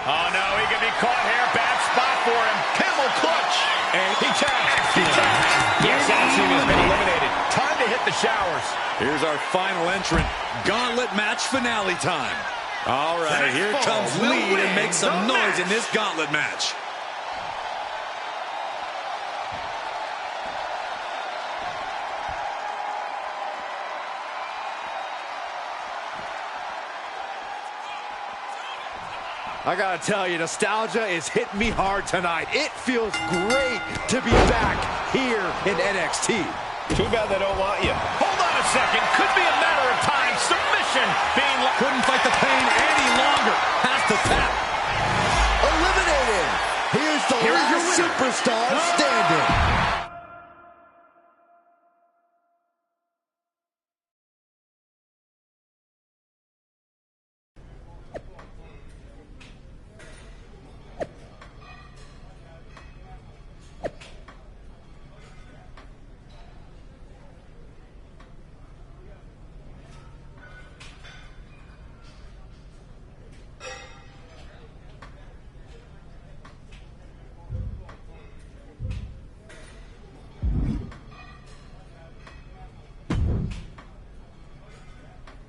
Oh no, he can be caught here. Bad spot for him. Camel clutch. And he taps. He taps. Yes, Axiom has been eliminated. Time to hit the showers. Here's our final entrant. Gauntlet match finale time. All right, here comes Lee to make some noise in this gauntlet match. I gotta tell you, nostalgia is hitting me hard tonight. It feels great to be back here in NXT. Too bad they don't want you. Hold on a second. Could be a matter of time. Submission being... Couldn't fight the pain any longer. Has to tap. Eliminated. Here's the last superstar standing.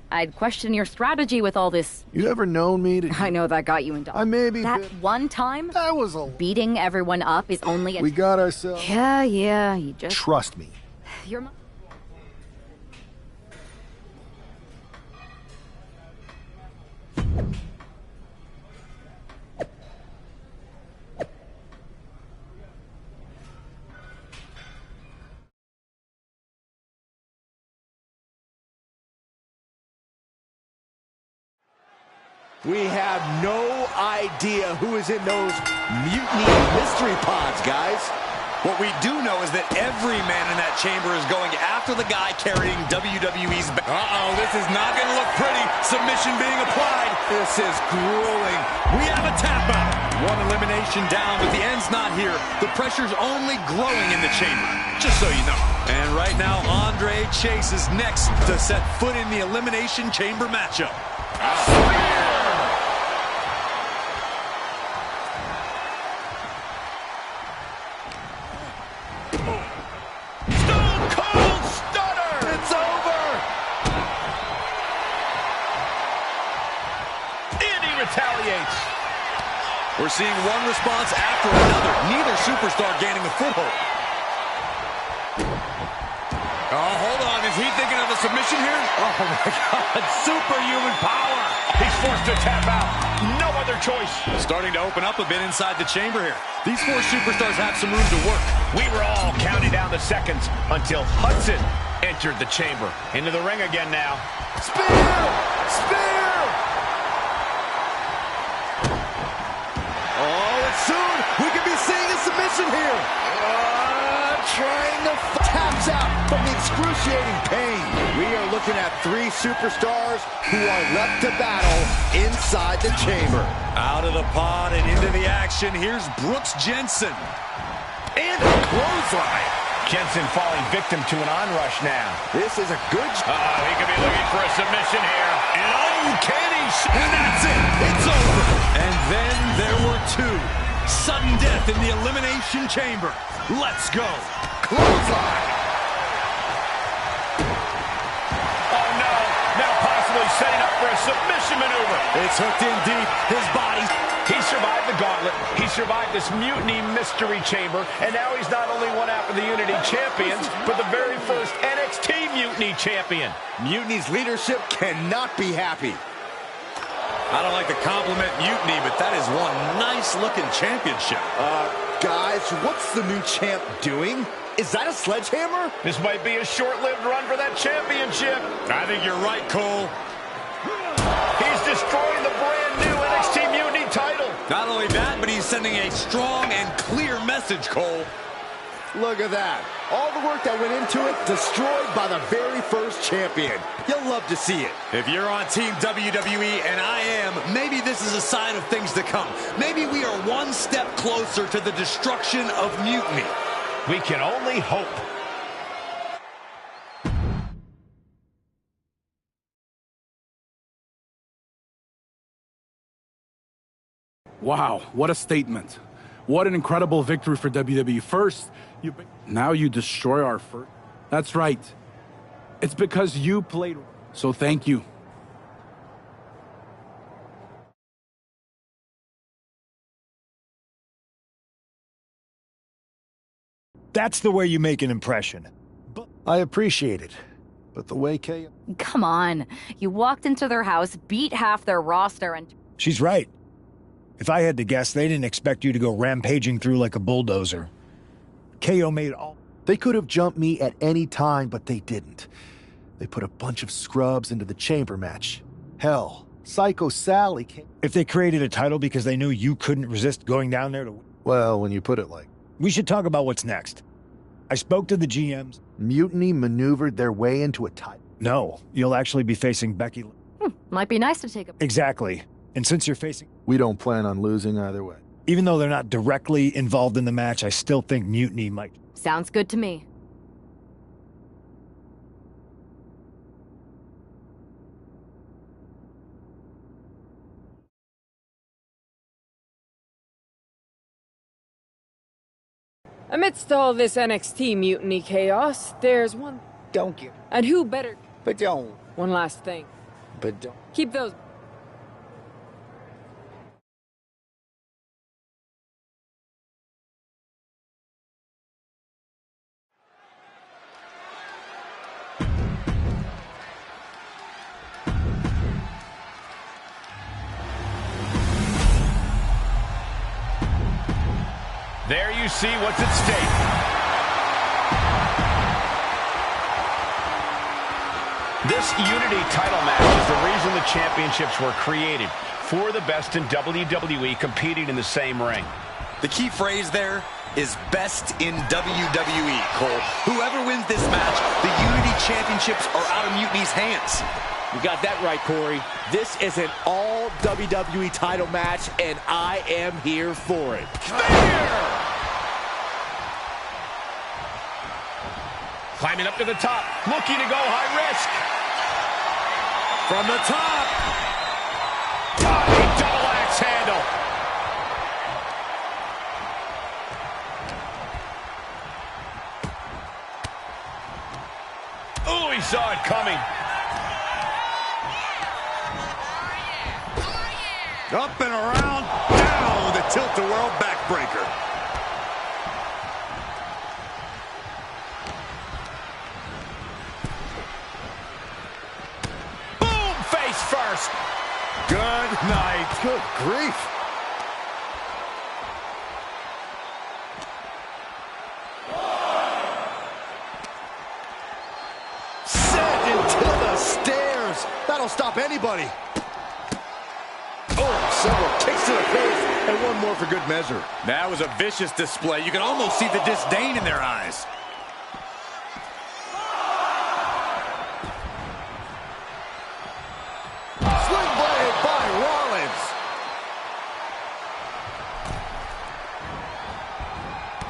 I'd question your strategy with all this. You ever known me to... I know that got you into... I maybe... That one time? That was a... Beating everyone up is only a... We got ourselves... Yeah, you just... Trust me. You're... We have no idea who is in those mutiny mystery pods, guys. What we do know is that every man in that chamber is going after the guy carrying WWE's... this is not going to look pretty. Submission being applied. This is grueling. We have a tap out. One elimination down, but the end's not here. The pressure's only growing in the chamber, just so you know. And right now, Andre Chase is next to set foot in the Elimination Chamber matchup. Retaliates. We're seeing one response after another. Neither superstar gaining a foothold. Oh, hold on. Is he thinking of a submission here? Oh, my God. Superhuman power. He's forced to tap out. No other choice. Starting to open up a bit inside the chamber here. These four superstars have some room to work. We were all counting down the seconds until Hudson entered the chamber. Into the ring again now. Spear! Spear! Soon, we could be seeing a submission here. Trying to taps out from the excruciating pain. We are looking at three superstars who are left to battle inside the chamber. Out of the pod and into the action. Here's Brooks Jensen. And a clothesline. Jensen falling victim to an onrush now. This is a good... he could be looking for a submission here. And uncanny... And that's it. It's over. And then there were two. Sudden death in the Elimination Chamber. Let's go. Clothesline. Oh, no. Now possibly setting up for a submission maneuver. It's hooked in deep. His body... He survived the gauntlet. He survived this Mutiny Mystery Chamber. And now he's not only one half of the Unity Champions, but the very first NXT Mutiny Champion. Mutiny's leadership cannot be happy. I don't like to compliment Mutiny, but that is one nice-looking championship. Guys, what's the new champ doing? Is that a sledgehammer? This might be a short-lived run for that championship. I think you're right, Cole. He's destroying the brand-new NXT Mutiny title. Not only that, but he's sending a strong and clear message, Cole. Look at that. All the work that went into it, destroyed by the very first champion. You'll love to see it. If you're on Team WWE, and I am, maybe this is a sign of things to come. Maybe we are one step closer to the destruction of Mutiny. We can only hope. Wow, what a statement. What an incredible victory for WWE. First, now you destroy our first. That's right. It's because you played. So thank you. That's the way you make an impression. I appreciate it. But the way Kay... Come on. You walked into their house, beat half their roster, and... She's right. If I had to guess, they didn't expect you to go rampaging through like a bulldozer. KO made all... They could have jumped me at any time, but they didn't. They put a bunch of scrubs into the chamber match. Hell, Psycho Sally came... If they created a title because they knew you couldn't resist going down there to... Well, when you put it like... We should talk about what's next. I spoke to the GMs. Mutiny maneuvered their way into a title. No, you'll actually be facing Becky... Might be nice to take a... Exactly. And since you're facing... We don't plan on losing either way. Even though they're not directly involved in the match, I still think Mutiny might... Sounds good to me. Amidst all this NXT mutiny chaos, there's one... Don't you? And who better... But don't. One last thing. But don't. Keep those... There you see what's at stake. This Unity title match is the reason the championships were created. For the best in WWE competing in the same ring. The key phrase there is best in WWE, Cole. Whoever wins this match, the Unity championships are out of Mutiny's hands. You got that right, Corey. This is an all WWE title match, and I am here for it. Spear! Climbing up to the top, looking to go high risk. From the top. Double axe handle. Oh, he saw it coming. Up and around, down with a tilt-a-whirl backbreaker. Boom, face first. Good night. Good grief. Sent into the stairs. That'll stop anybody. Oh, several kicks to the face, and one more for good measure. That was a vicious display. You can almost see the disdain in their eyes. Sling blade by Rollins.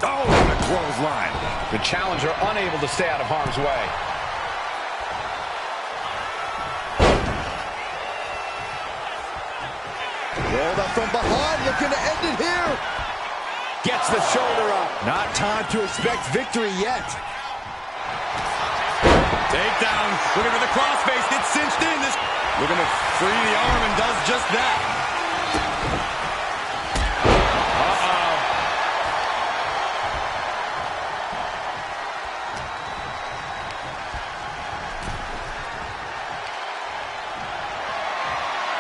Oh, what a clothesline. The challenger unable to stay out of harm's way. Rolled up from behind, looking to end it here. Gets the shoulder up. Not time to expect victory yet. Takedown. Looking for the crossface. Gets cinched in. This looking to free the arm and does just that. Uh-oh.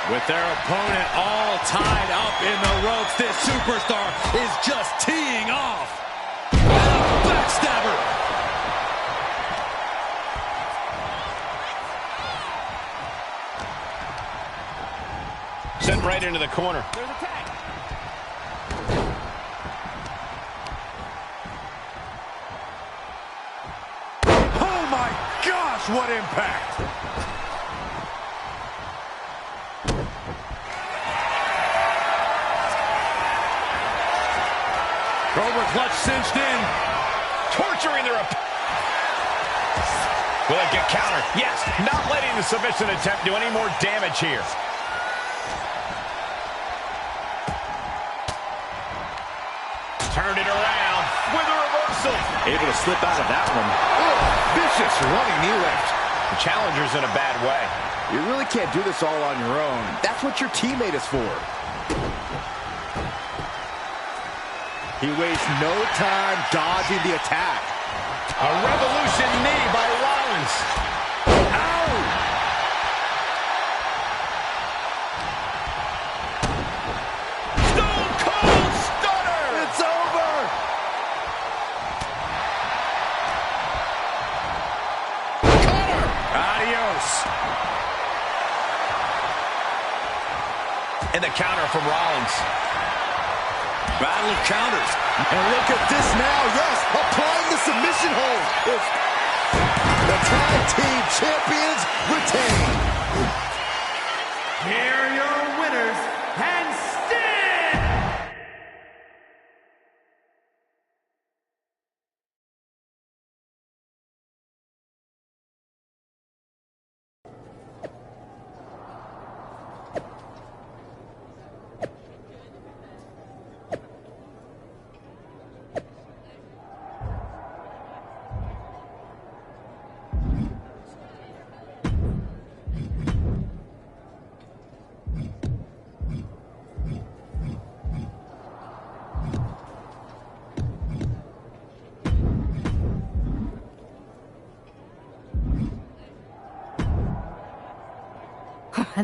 With their opponent all tied up in the ropes, this superstar is just teeing off. And a backstabber. Sent right into the corner. There's a tag. Oh my gosh, what impact! Cobra clutch cinched in. Torturing their opponent. Will it get countered? Yes, not letting the submission attempt do any more damage here. Turned it around with a reversal. Able to slip out of that one. Oh, vicious running knee lift. The challenger's in a bad way. You really can't do this all on your own. That's what your teammate is for. He wastes no time dodging the attack. A revolution knee by Rollins. Ow! Stone Cold Stunner! It's over! Cutter! Adios. And the counter from Rollins. Battle of counters. And look at this now. Yes, applying the submission hold. The tag team champions retain. Here are your winners, and Sting!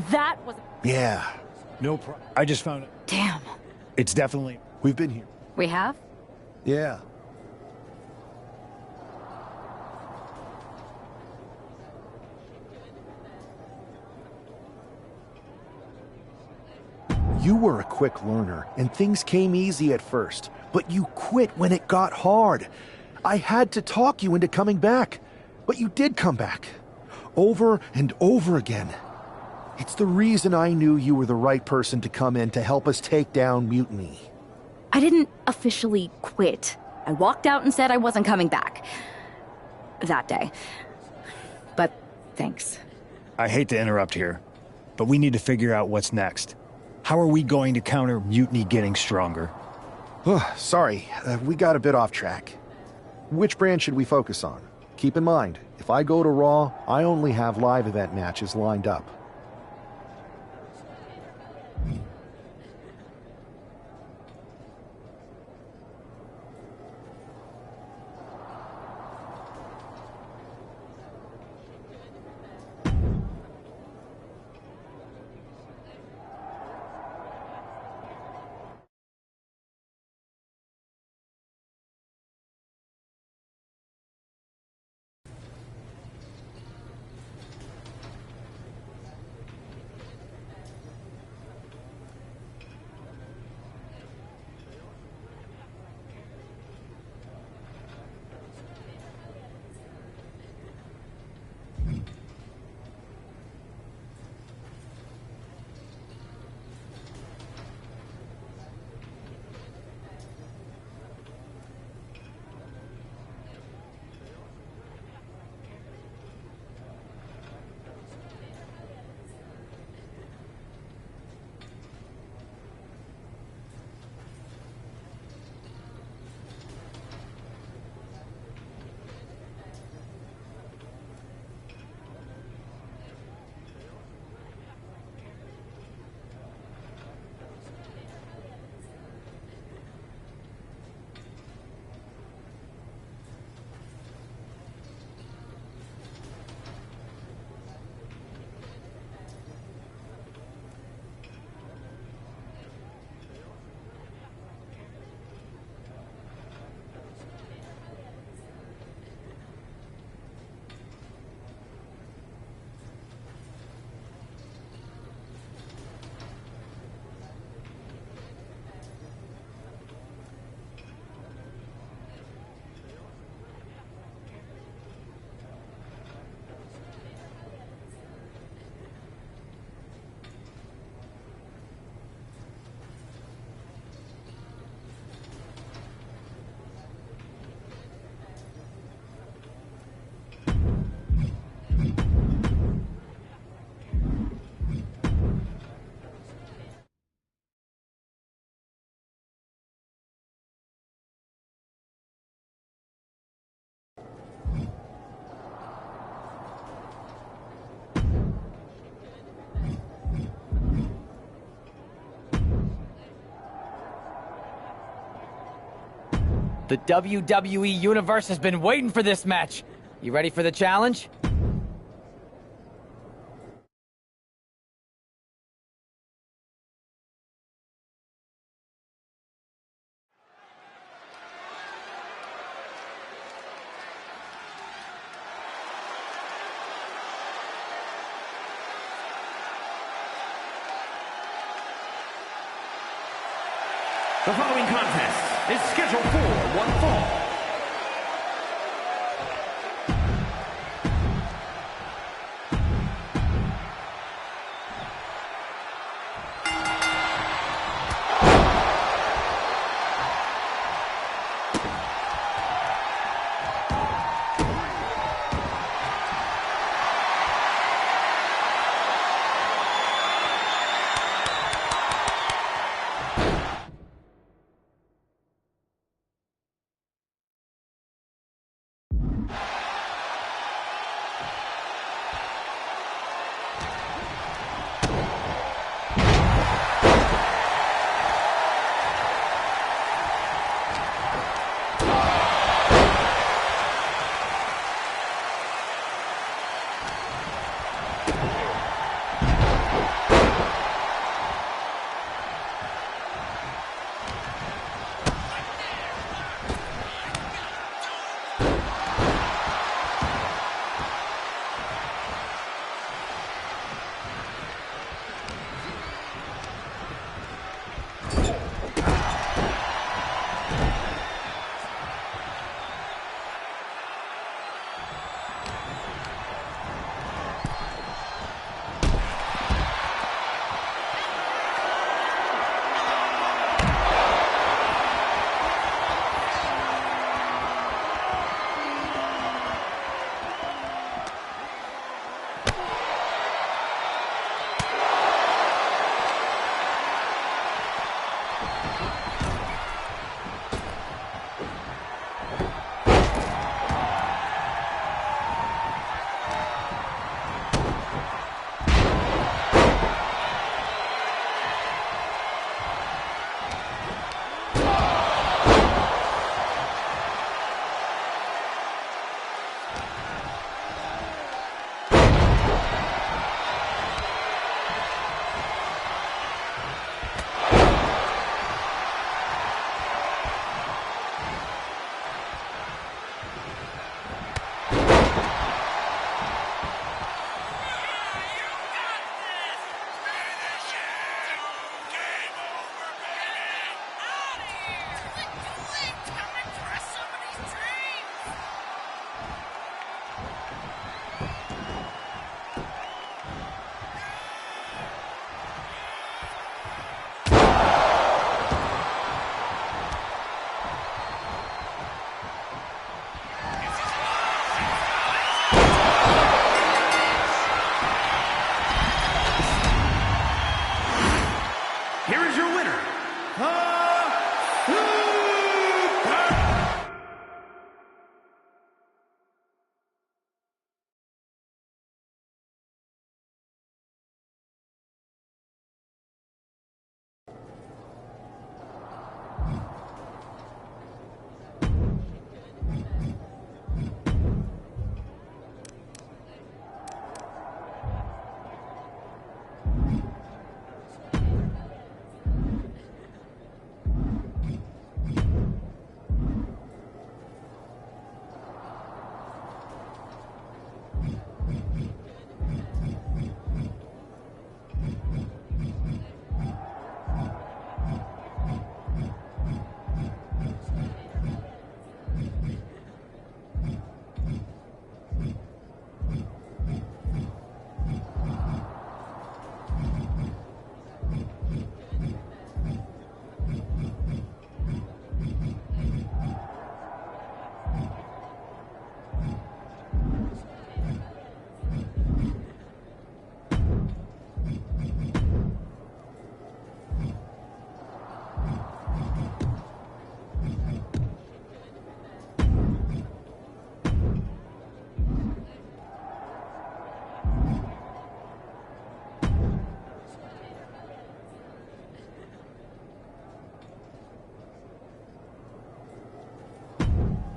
That was... Yeah. No problem. I just found it. Damn. It's definitely... We've been here. We have? Yeah. You were a quick learner, and things came easy at first, but you quit when it got hard. I had to talk you into coming back, but you did come back. Over and over again. It's the reason I knew you were the right person to come in to help us take down Mutiny. I didn't officially quit. I walked out and said I wasn't coming back. That day. But thanks. I hate to interrupt here, but we need to figure out what's next. How are we going to counter Mutiny getting stronger? Sorry, we got a bit off track. Which brand should we focus on? Keep in mind, if I go to Raw, I only have live event matches lined up. The WWE Universe has been waiting for this match. You ready for the challenge? The following contest is scheduled for one fall.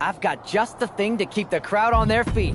I've got just the thing to keep the crowd on their feet.